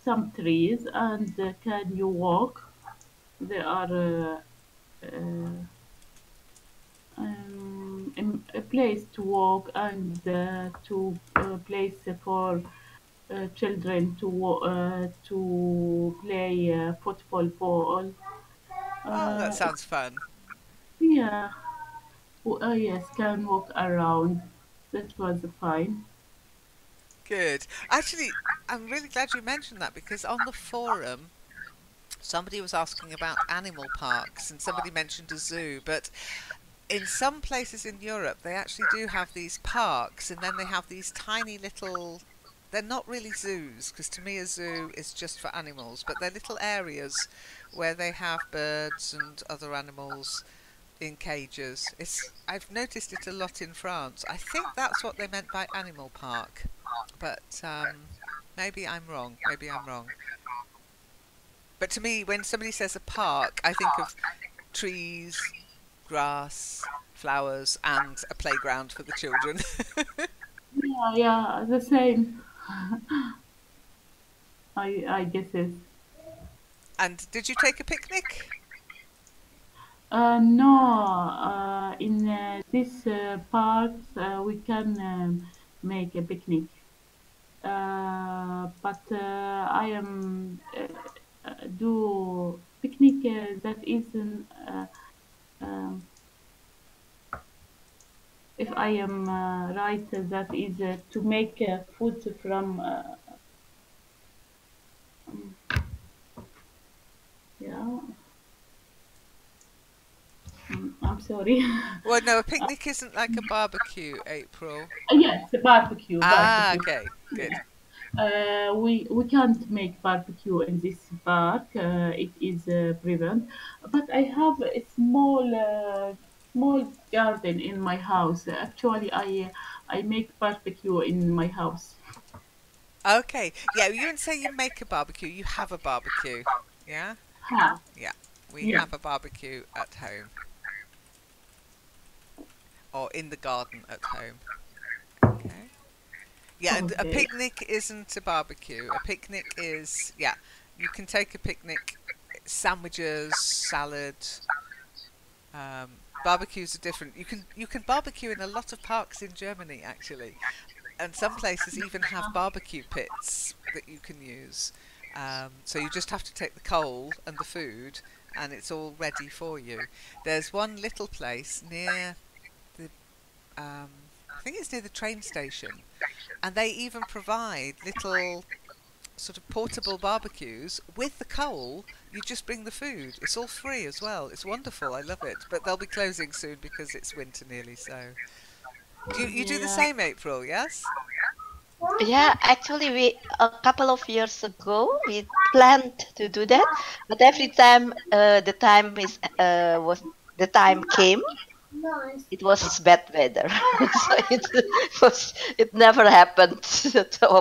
some trees, and can you walk? There are a place to walk and to place for children to play football ball. Oh, that Uh, sounds fun. yeah, yes, can walk around. That was fine. Good. Actually, I'm really glad you mentioned that because on the forum, somebody was asking about animal parks and somebody mentioned a zoo, but in some places in Europe, they actually do have these parks, and then they have these tiny little they're not really zoos, because to me a zoo is just for animals, but they're little areas where they have birds and other animals in cages. I've noticed it a lot in France. I think that's what they meant by animal park, but maybe I'm wrong. Maybe I'm wrong. But to me, when somebody says a park, I think of trees, grass, flowers, and a playground for the children. Yeah, yeah, the same. I guess it. And did you take a picnic? No, in this park we can make a picnic. But I am do picnic that isn't. Um, if I am right, that is to make food from. Yeah, I'm sorry. Well, no, a picnic isn't like a barbecue, April. Yes, barbecue, Ah, barbecue. okay, good. We can't make barbecue in this park. It is prevent. But I have a small garden in my house. Actually, I make barbecue in my house. Okay, yeah, you wouldn't say you make a barbecue, you have a barbecue. Yeah? Ha, Yeah, we yeah. have a barbecue at home. Or in the garden at home. Okay. Yeah, and a Okay. picnic isn't a barbecue. A picnic is, yeah, you can take a picnic, sandwiches, salad. Barbecues are different. You can barbecue in a lot of parks in Germany, actually, and some places even have barbecue pits that you can use. So you just have to take the coal and the food, and it's all ready for you. There's one little place near the, I think it's near the train station, and they even provide little sort of portable barbecues with the coal. You just bring the food. It's all free as well. It's wonderful. I love it. But they'll be closing soon because it's winter nearly. So you do the Yeah. same, April? Yes. Yeah, actually, we a couple of years ago we planned to do that, but every time the time came, it was bad weather, so it never happened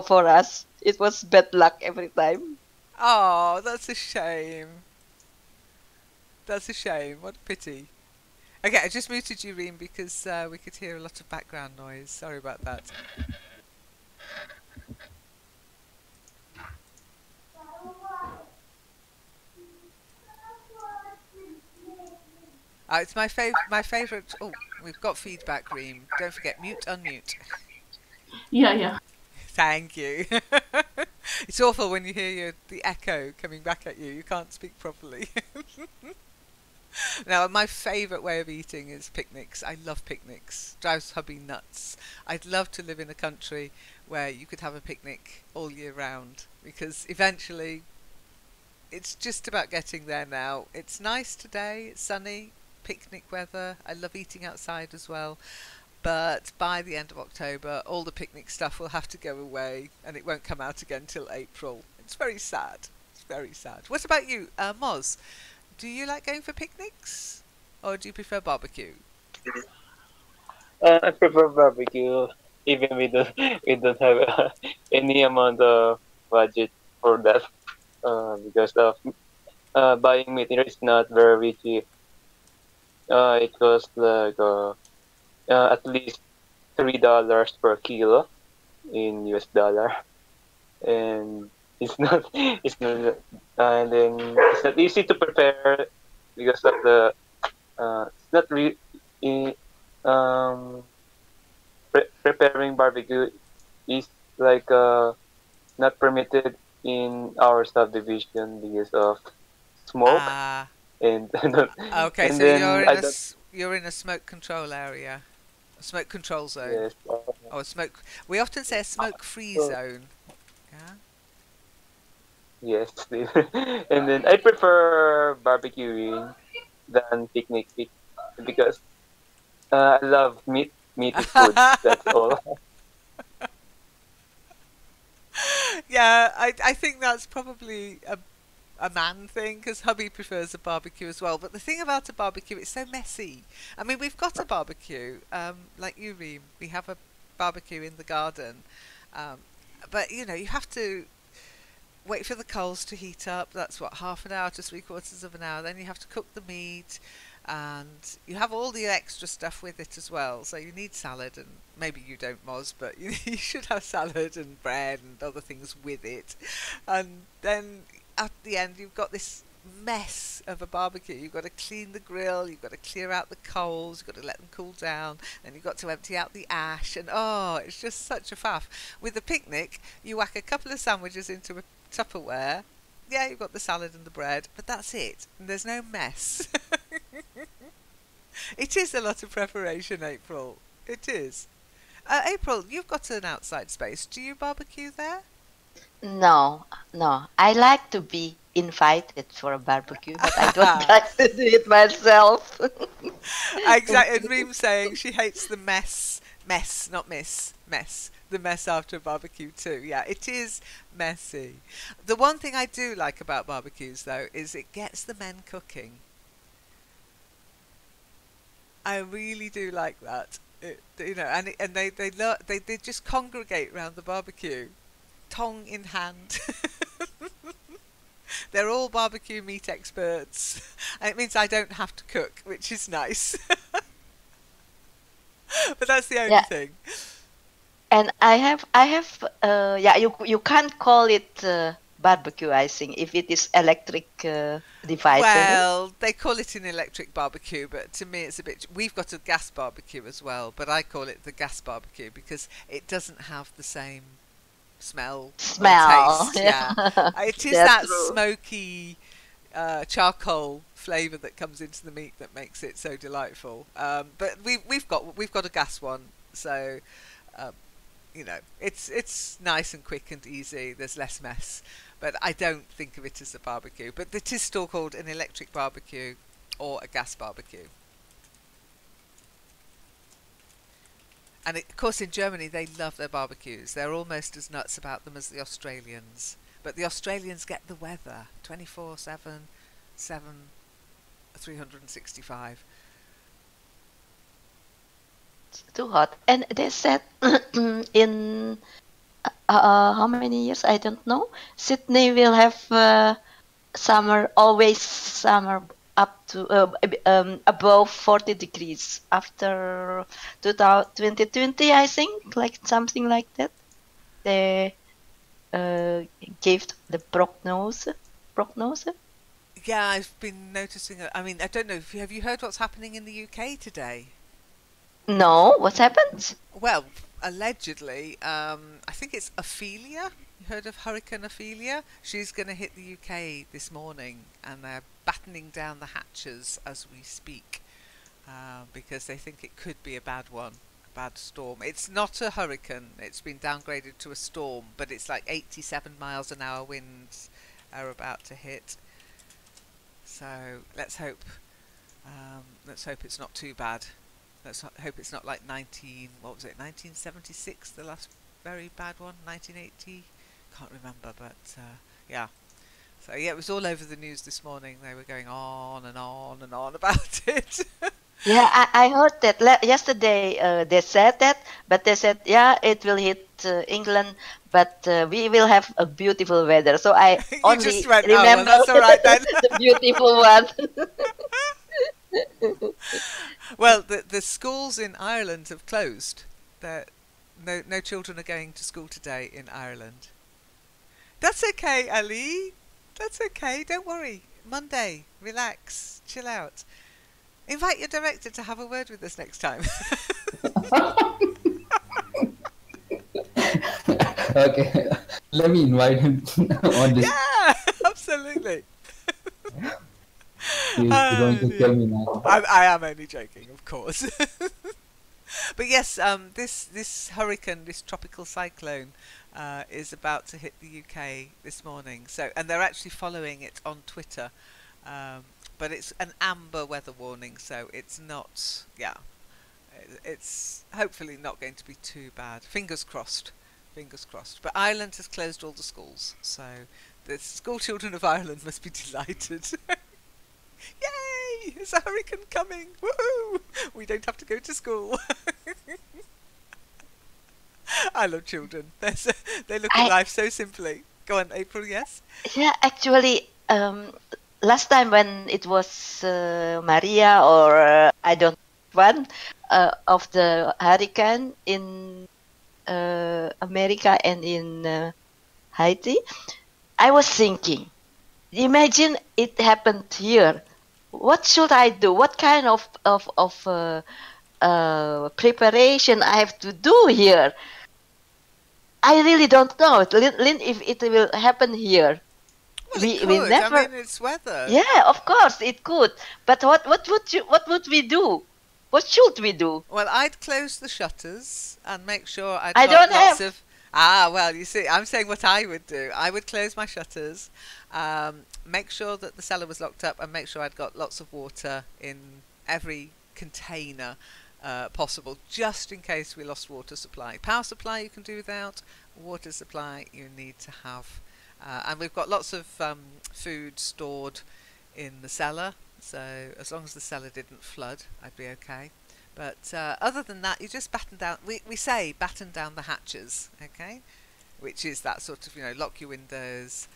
for us. It was bad luck every time. Oh, that's a shame. That's a shame. What a pity. Okay, I just muted you, Reem, because we could hear a lot of background noise. Sorry about that. It's my favourite. Oh, we've got feedback, Reem. Don't forget, mute, unmute. Yeah, yeah. Thank you. It's awful when you hear the echo coming back at you. You can't speak properly. Now, my favourite way of eating is picnics. I love picnics. Drives hubby nuts. I'd love to live in a country where you could have a picnic all year round, because eventually it's just about getting there now. It's nice today, it's sunny, picnic weather. I love eating outside as well. But by the end of October, all the picnic stuff will have to go away, and it won't come out again till April. It's very sad. It's very sad. What about you, Moz? Do you like going for picnics, or do you prefer barbecue? I prefer barbecue, even we don't have any amount of budget for that. Because of buying meat is not very cheap. It costs like at least $3 per kilo in US dollar, and and then it's not easy to prepare because of the it's not really um preparing barbecue is like not permitted in our subdivision because of smoke, Ah, and okay. and So then I don't. you're in a smoke control area, a smoke control zone, Yes. or a smoke. We often say a smoke-free So, zone. Yeah. yes. And then I prefer barbecuing than because I love meat. Meat is food. That's all. Yeah, I think that's probably a man thing because hubby prefers a barbecue as well. But the thing about a barbecue, it's so messy. I mean, we've got a barbecue, like you, Reem. We have a barbecue in the garden, um, but you know, you have to wait for the coals to heat up. That's what, half an hour to three-quarters of an hour. Then you have to cook the meat, and you have all the extra stuff with it as well. So you need salad, and maybe you don't, Moz, but you should have salad and bread and other things with it. And then at the end, you've got this mess of a barbecue. You've got to clean the grill, you've got to clear out the coals, you've got to let them cool down, then you've got to empty out the ash, and oh, it's just such a faff. With the picnic, you whack a couple of sandwiches into a Tupperware. Yeah, you've got the salad and the bread, but that's it. And there's no mess. It is a lot of preparation, April. It is. April, you've got an outside space. Do you barbecue there? No, no. I like to be invited for a barbecue, but I don't like to do it myself. Exactly. And Reem's saying she hates the mess, not miss, mess. The mess after a barbecue too. Yeah, it is messy. The one thing I do like about barbecues though is it gets the men cooking. I really do like that. You know, and they just congregate around the barbecue, tongue in hand. They're all barbecue meat experts, and it means I don't have to cook, which is nice. But that's the only thing. And I have, yeah, you can't call it barbecue, I think, if it is electric device. Well, they call it an electric barbecue, but to me it's a bit... We've got a gas barbecue as well, but I call it the gas barbecue because it doesn't have the same smell. Taste. Yeah. It is that true. Smoky charcoal flavour that comes into the meat that makes it so delightful. But we've got a gas one, so... you know, it's nice and quick and easy. There's less mess, but I don't think of it as a barbecue. But it is still called an electric barbecue or a gas barbecue. And of course, in Germany, they love their barbecues. They're almost as nuts about them as the Australians. But the Australians get the weather 24/7, 365. Too hot. And they said in how many years, I don't know, Sydney will have summer, always summer up to above 40 degrees after 2020, I think, like something like that. They gave the prognosis. Yeah, I've been noticing. I mean, I don't know. Have you heard what's happening in the UK today? No, what happened? Well, allegedly, I think it's Ophelia. You heard of Hurricane Ophelia? She's going to hit the UK this morning, and they're battening down the hatches as we speak because they think it could be a bad one, a bad storm. It's not a hurricane. It's been downgraded to a storm, but it's like 87 miles an hour winds are about to hit. So let's hope it's not too bad. Let's hope it's not like 1976, the last very bad one, 1980, can't remember, but yeah. So yeah, it was all over the news this morning. They were going on and on and on about it. Yeah, I heard that yesterday. They said that, but they said, yeah, it will hit England, but we will have a beautiful weather. So I only just went, remember well, that's all right then. the beautiful one. Well, the schools in Ireland have closed. No children are going to school today in Ireland. That's okay, Ali. That's okay. Don't worry. Monday. Relax. Chill out. Invite your director to have a word with us next time. Okay. Let me invite him on this. Yeah, absolutely. He's going to tell me now. I am only joking, of course. But yes, this hurricane, this tropical cyclone, is about to hit the UK this morning. So, and they're actually following it on Twitter. But it's an amber weather warning, so it's not. Yeah, it's hopefully not going to be too bad. Fingers crossed. Fingers crossed. But Ireland has closed all the schools, so the school children of Ireland must be delighted. Yay! It's a hurricane coming! Woohoo! We don't have to go to school. I love children. They look at life so simply. Go on, April, yes? Yeah, actually, last time when it was Maria or I don't one of the hurricane in America and in Haiti, I was thinking, imagine it happened here. What should I do? What kind of preparation I have to do here? I really don't know, Lynn, if it will happen here. Well, we it could. never. I mean, it's weather. Yeah, of course it could. But what would we do? What should we do? Well, I'd close the shutters and make sure I got don't lots have. of. Ah, well, you see, I'm saying what I would do. I would close my shutters, make sure that the cellar was locked up, and make sure I'd got lots of water in every container possible, just in case we lost water supply. Power supply you can do without. Water supply you need to have. And we've got lots of food stored in the cellar, so as long as the cellar didn't flood, I'd be okay. But other than that, you just batten down. We say batten down the hatches, okay? Which is that sort of, lock your windows,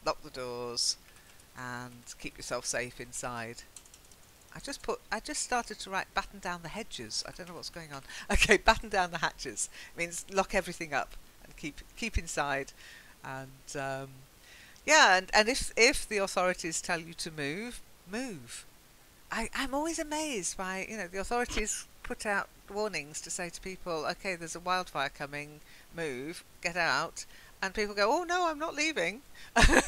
lock the doors, and keep yourself safe inside. I just started to write batten down the hedges. I don't know what's going on. Okay, batten down the hatches means lock everything up and keep inside. And yeah, and if the authorities tell you to move, move. I'm always amazed by, the authorities put out warnings to say to people, okay, there's a wildfire coming, move, get out. And people go, oh no, I'm not leaving.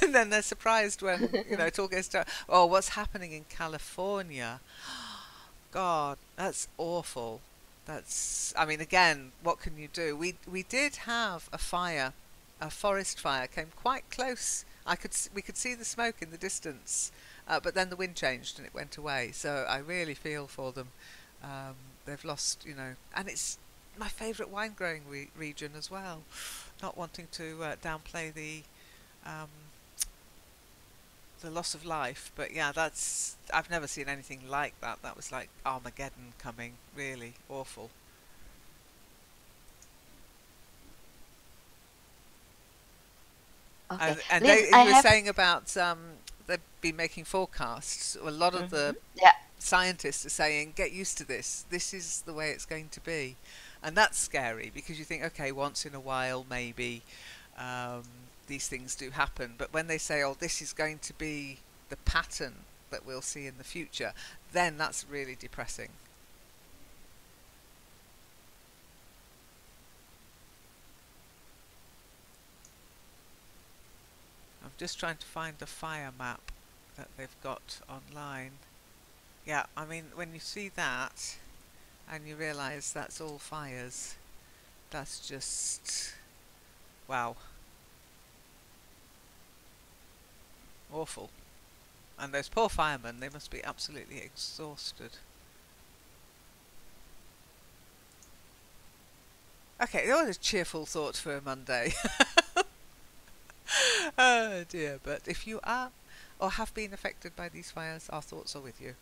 And then they're surprised when, it all goes down. Oh, what's happening in California? God, that's awful. I mean, again, what can you do? We did have a fire, a forest fire, came quite close. We could see the smoke in the distance. But then the wind changed and it went away. So I really feel for them. They've lost, and it's my favourite wine growing region as well. Not wanting to downplay the loss of life, but yeah, I've never seen anything like that. That was like Armageddon coming. Really awful. Okay. And Lynn, you were saying about they've been making forecasts. A lot of the scientists are saying, get used to this. This is the way it's going to be. And that's scary because you think, okay, once in a while maybe these things do happen. But when they say, oh, this is going to be the pattern that we'll see in the future, then that's really depressing. I'm just trying to find the fire map that they've got online. Yeah, I mean, when you see that and you realise that's all fires, that's just, wow. Awful. And those poor firemen, they must be absolutely exhausted. Okay, that was a cheerful thought for a Monday. Oh dear, but if you are or have been affected by these fires, our thoughts are with you.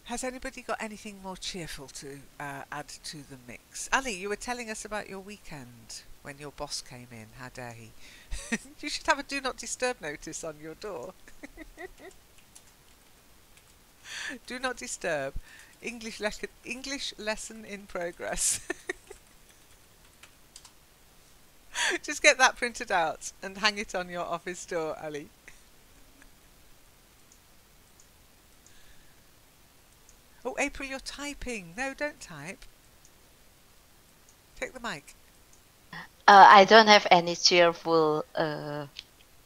Has anybody got anything more cheerful to add to the mix? Ali, you were telling us about your weekend when your boss came in. How dare he? You should have a do not disturb notice on your door. Do not disturb. English lesson in progress. Just get that printed out and hang it on your office door, Ali. Oh, April, you're typing. No, don't type. Take the mic. I don't have any cheerful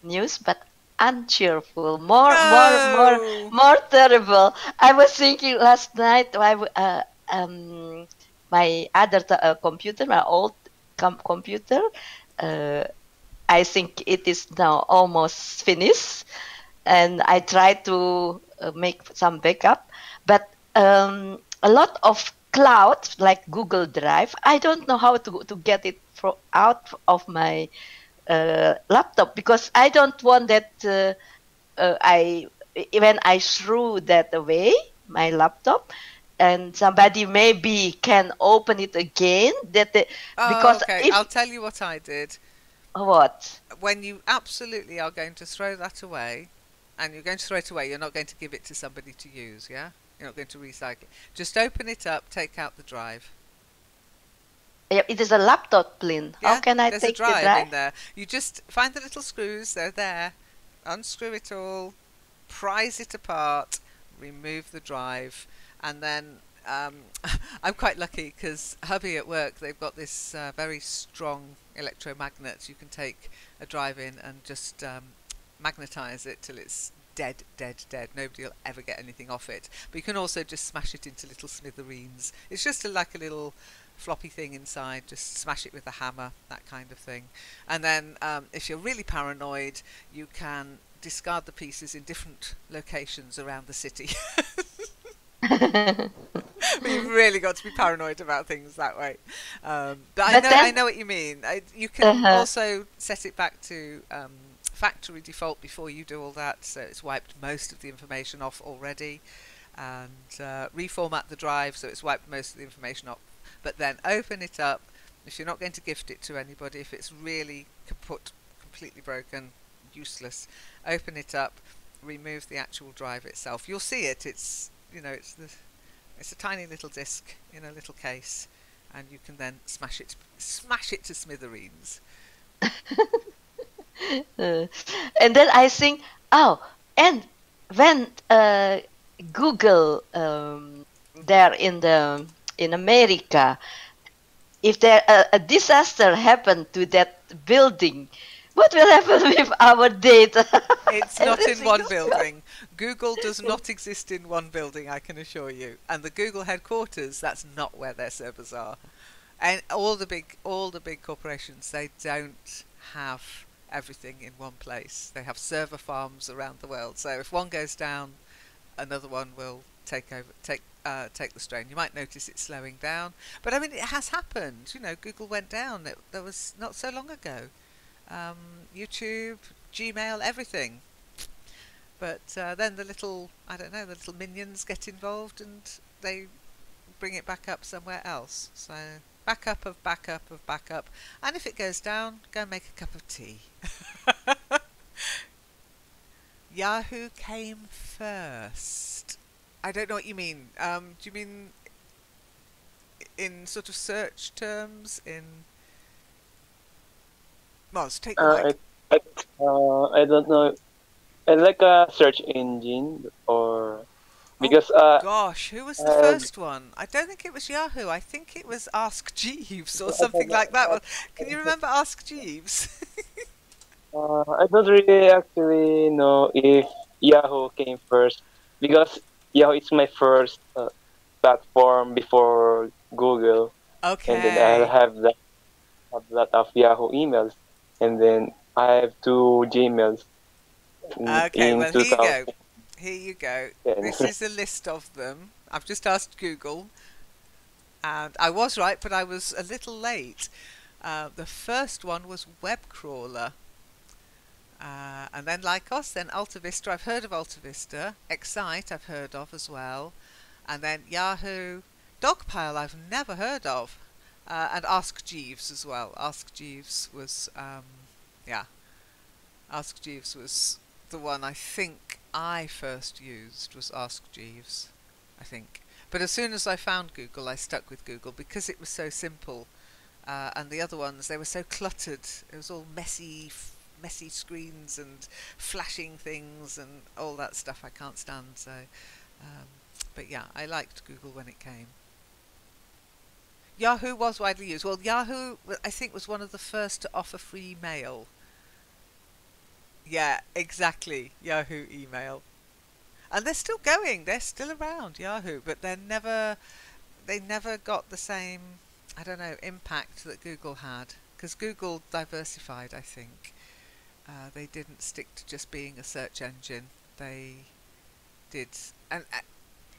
news, but uncheerful, more terrible. I was thinking last night, my other computer, my old computer, I think it is now almost finished, and I tried to make some backup, but a lot of cloud like Google Drive. I don't know how to get it out of my laptop, because I don't want that I when I threw that away, my laptop, and somebody maybe can open it again. Oh, Because okay. if I'll tell you what I did. what? When you absolutely are going to throw that away, and you're going to throw it away, you're not going to give it to somebody to use, yeah? You're not going to recycle it. Just open it up, take out the drive. Yeah, it is a laptop, Lynn. How Yeah, can I there's a take the drive drive? in there. You just find the little screws, they're there. Unscrew it all, prise it apart, remove the drive, and then I'm quite lucky because hubby at work, they've got this very strong electromagnet. You can take a drive in and just magnetize it till it's dead, dead, dead. Nobody will ever get anything off it. But you can also just smash it into little smithereens. It's just like a little floppy thing inside. Just smash it with a hammer, that kind of thing. And then if you're really paranoid, you can discard the pieces in different locations around the city. But you've really got to be paranoid about things that way. But I know what you mean. You can also set it back to factory default before you do all that, so it's wiped most of the information off already, and reformat the drive so it's wiped most of the information off. But then open it up. If you're not going to gift it to anybody, if it's really kaput, completely broken, useless, open it up, remove the actual drive itself. You'll see it. It's it's a tiny little disc in a little case, and you can then smash it to smithereens. And then I think, and when Google there in America, if there a disaster happened to that building, what will happen with our data? It's not in one building. Google does not exist in one building, I can assure you. And the Google headquarters, that's not where their servers are. And all the big corporations, they don't have everything in one place. They have server farms around the world. So if one goes down, another one will take the strain. You might notice it slowing down, but I mean it has happened. Google went down. There was not so long ago. YouTube, Gmail, everything. But then the little minions get involved and they bring it back up somewhere else. So backup of backup of backup. And if it goes down, go and make a cup of tea. Yahoo came first. I don't know what you mean. Do you mean in sort of search terms? Mars, take the mic. I don't know. Like a search engine, or because gosh, who was the first one? I don't think it was Yahoo. I think it was Ask Jeeves or something like that. Well, can you remember Ask Jeeves? I don't really actually know if Yahoo came first, because Yahoo is my first platform before Google. Okay. And then I have a lot of Yahoo emails, and then I have 2 Gmails. Okay, well, here you go. Yeah. This is a list of them. I've just asked Google, and I was right, but I was a little late. The first one was Webcrawler. And then Lycos, then AltaVista. I've heard of AltaVista. Excite I've heard of as well. And then Yahoo. Dogpile I've never heard of. And Ask Jeeves as well. Ask Jeeves was, Ask Jeeves was the one I think I first used, was Ask Jeeves, I think. But as soon as I found Google, I stuck with Google because it was so simple. And the other ones, they were so cluttered. It was all messy screens and flashing things and all that stuff I can't stand. So, but yeah, I liked Google when it came. Yahoo was widely used. Well, Yahoo, I think, was one of the first to offer free mail. Yeah, exactly. Yahoo email. And they're still going. They're still around, Yahoo, but they never got the same, I don't know, impact that Google had. Because Google diversified, I think. They didn't stick to just being a search engine. They did, and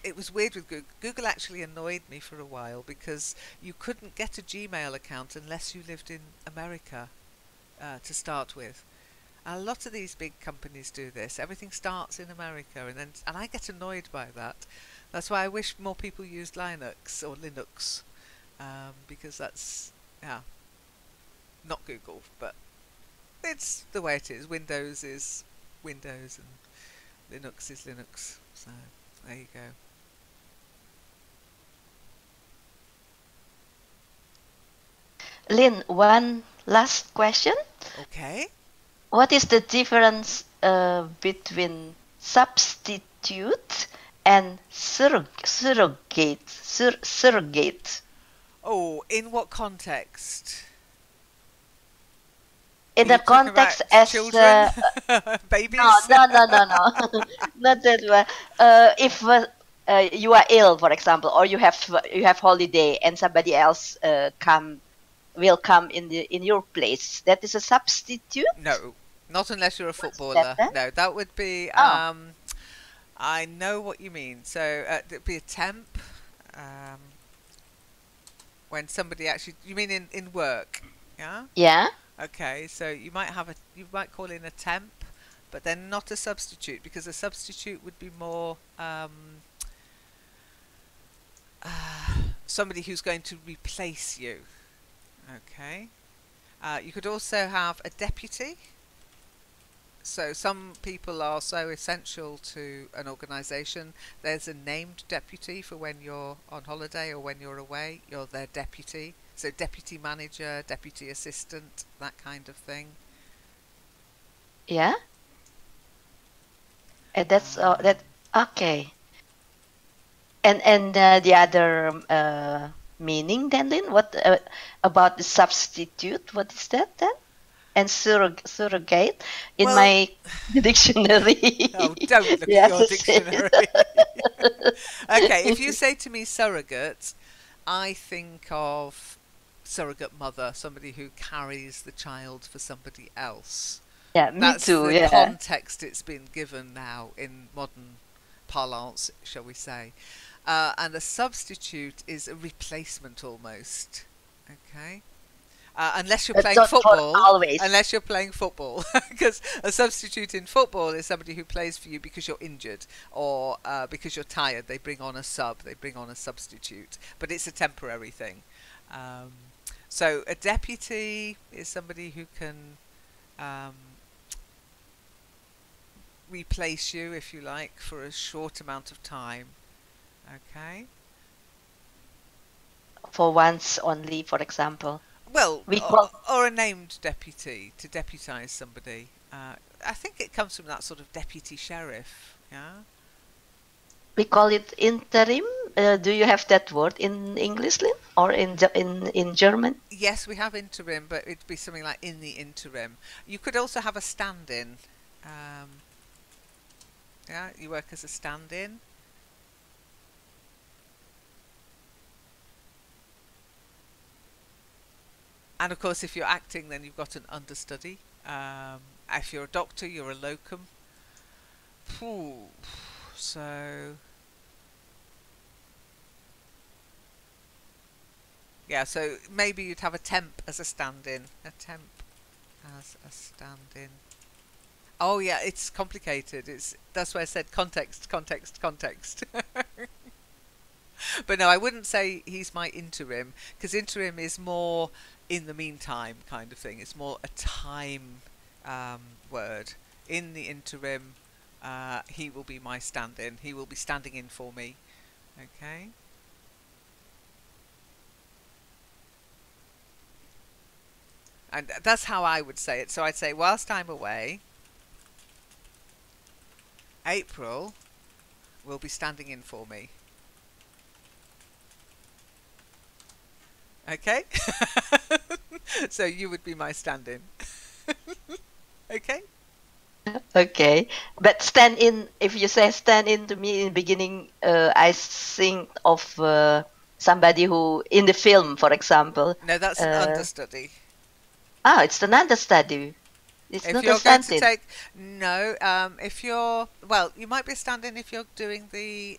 it was weird with Google. Google actually annoyed me for a while because you couldn't get a Gmail account unless you lived in America to start with. A lot of these big companies do this. Everything starts in America, and I get annoyed by that. That's why I wish more people used Linux or Linux, because that's not Google, but it's the way it is. Windows is Windows and Linux is Linux. So there you go. Lynn, one last question. Okay. What is the difference between substitute and surrogate? Surrogate. Oh, in what context? In Are you the talking context about as children, babies? no, not that one. If you are ill, for example, or you have holiday, and somebody else will come in your place, that is a substitute. No, not unless you're a What's footballer. that then? No, that would be. Oh, I know what you mean. So it'd be a temp. Um, when somebody actually, you mean in work? Yeah. yeah. Okay, so you might call in a temp, but then not a substitute, because a substitute would be more somebody who's going to replace you. Okay. You could also have a deputy. So some people are so essential to an organisation. There's a named deputy for when you're on holiday or when you're away. You're their deputy. So deputy manager, deputy assistant, that kind of thing. Yeah. And that's that. Okay. And the other meaning then, Lynn? What about the substitute? What is that then? And surrogate in Well, my dictionary. oh, don't look Yeah, at your dictionary. Okay, if you say to me surrogate, I think of surrogate mother, somebody who carries the child for somebody else. Yeah, me That's too. the Yeah. context it's been given now in modern parlance, shall we say. And a substitute is a replacement almost. Okay. Unless you're But playing not for football, always. because a substitute in football is somebody who plays for you because you're injured or because you're tired. They bring on a sub, they bring on a substitute, but it's a temporary thing. So a deputy is somebody who can replace you, if you like, for a short amount of time. Okay. For once only, for example. Well, We call or a named deputy, to deputise somebody. I think it comes from that sort of deputy sheriff, yeah? we call it interim. Do you have that word in English, Lynn, or in German? Yes, we have interim, but it'd be something like in the interim. You could also have a stand-in. Yeah, you work as a stand-in. And of course, if you're acting, then you've got an understudy. If you're a doctor, you're a locum. So, yeah, so maybe you'd have a temp as a stand-in. A temp as a stand-in. Oh yeah, it's complicated. That's why I said context. But no, I wouldn't say he's my interim, because interim is more in the meantime kind of thing. It's more a time word. In the interim, he will be my stand-in. He will be standing in for me. Okay. And that's how I would say it. So I'd say, whilst I'm away, April will be standing in for me. Okay? So you would be my stand-in. Okay? Okay, but stand in. If you say stand in to me in the beginning, I think of somebody who in the film, for example. No, that's an understudy. It's an understudy. It's If not you're a going to stand-in. take... No, if you're... Well, you might be a stand-in if you're doing the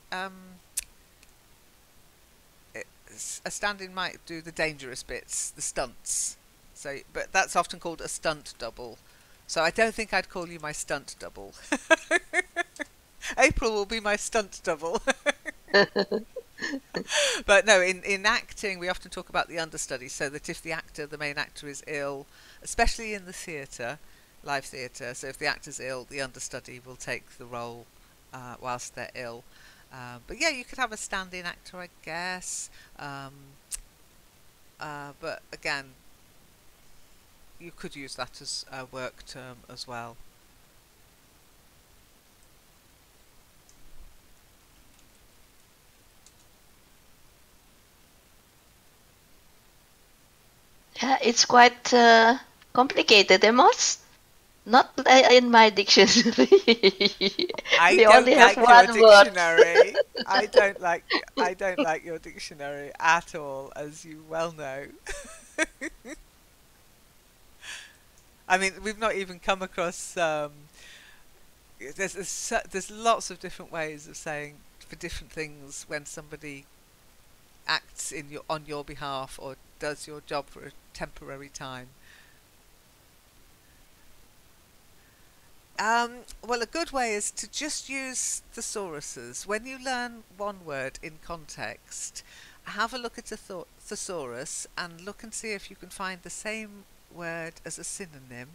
a stand-in might do the dangerous bits, the stunts. So, but that's often called a stunt double. So I don't think I'd call you my stunt double. April will be my stunt double. But no, in acting, we often talk about the understudy, so that if the main actor is ill, especially in the theatre, live theatre, so if the actor's ill, the understudy will take the role whilst they're ill. But yeah, you could have a stand-in actor, I guess. But again, you could use that as a work term as well. Yeah, it's quite complicated, Amos. Not in my dictionary. I We don't only have like your one word. dictionary. I don't like your dictionary at all, as you well know. I mean, we've not even come across. There's lots of different ways of saying for different things when somebody acts on your behalf or does your job for a temporary time. Well, a good way is to just use thesauruses. When you learn one word in context, have a look at a thesaurus and look and see if you can find the same word as a synonym,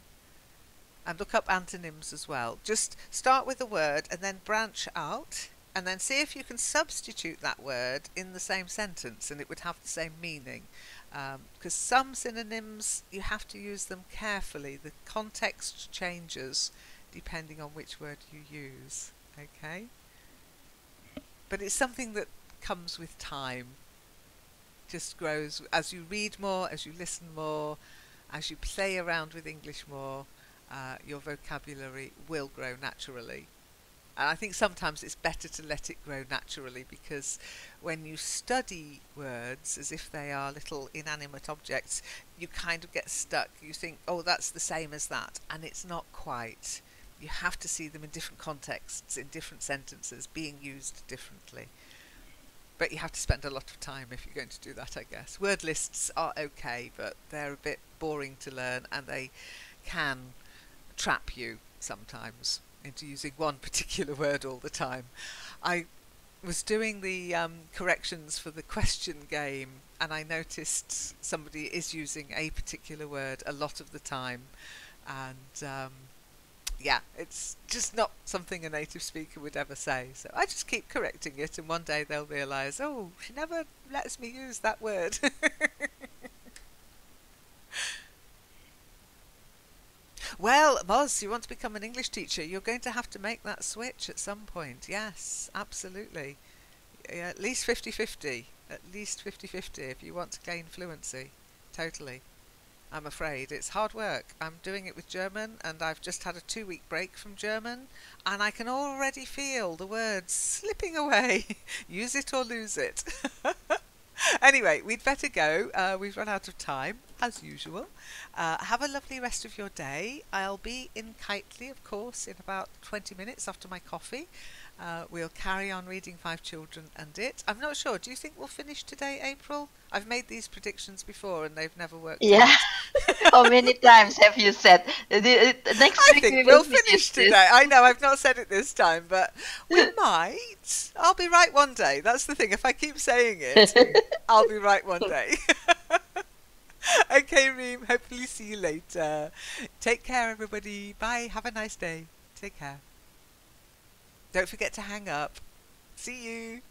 and look up antonyms as well. Just start with a word and then branch out, and then see if you can substitute that word in the same sentence and it would have the same meaning. Because some synonyms, you have to use them carefully. The context changes depending on which word you use. Okay? But it's something that comes with time. Just grows as you read more, as you listen more, as you play around with English more, your vocabulary will grow naturally. And I think sometimes it's better to let it grow naturally, because when you study words as if they are little inanimate objects, you kind of get stuck. You think, oh, that's the same as that, and it's not quite. You have to see them in different contexts, in different sentences, being used differently. But you have to spend a lot of time if you're going to do that, I guess. Word lists are okay, but they're a bit boring to learn, and they can trap you sometimes into using one particular word all the time. I was doing the corrections for the question game, and I noticed somebody is using a particular word a lot of the time, and yeah, it's just not something a native speaker would ever say. So I just keep correcting it, and one day they'll realise, oh, she never lets me use that word. Well, Moz, you want to become an English teacher, you're going to have to make that switch at some point. Yes, absolutely. Yeah, at least 50-50. At least 50-50 if you want to gain fluency. Totally. I'm afraid. It's hard work. I'm doing it with German, and I've just had a 2-week break from German, and I can already feel the words slipping away. Use it or lose it. Anyway, we'd better go. We've run out of time, as usual. Have a lovely rest of your day. I'll be in Kitely, of course, in about 20 minutes after my coffee. We'll carry on reading Five Children and It. I'm not sure. Do you think we'll finish today, April? I've made these predictions before and they've never worked Yeah. out. How many times have you said next I week think we we'll will finish this? today. I know I've not said it this time, but we might. I'll be right one day. That's the thing. If I keep saying it, I'll be right one day. Okay, Reem. Hopefully see you later. Take care, everybody. Bye. Have a nice day. Take care. Don't forget to hang up. See you.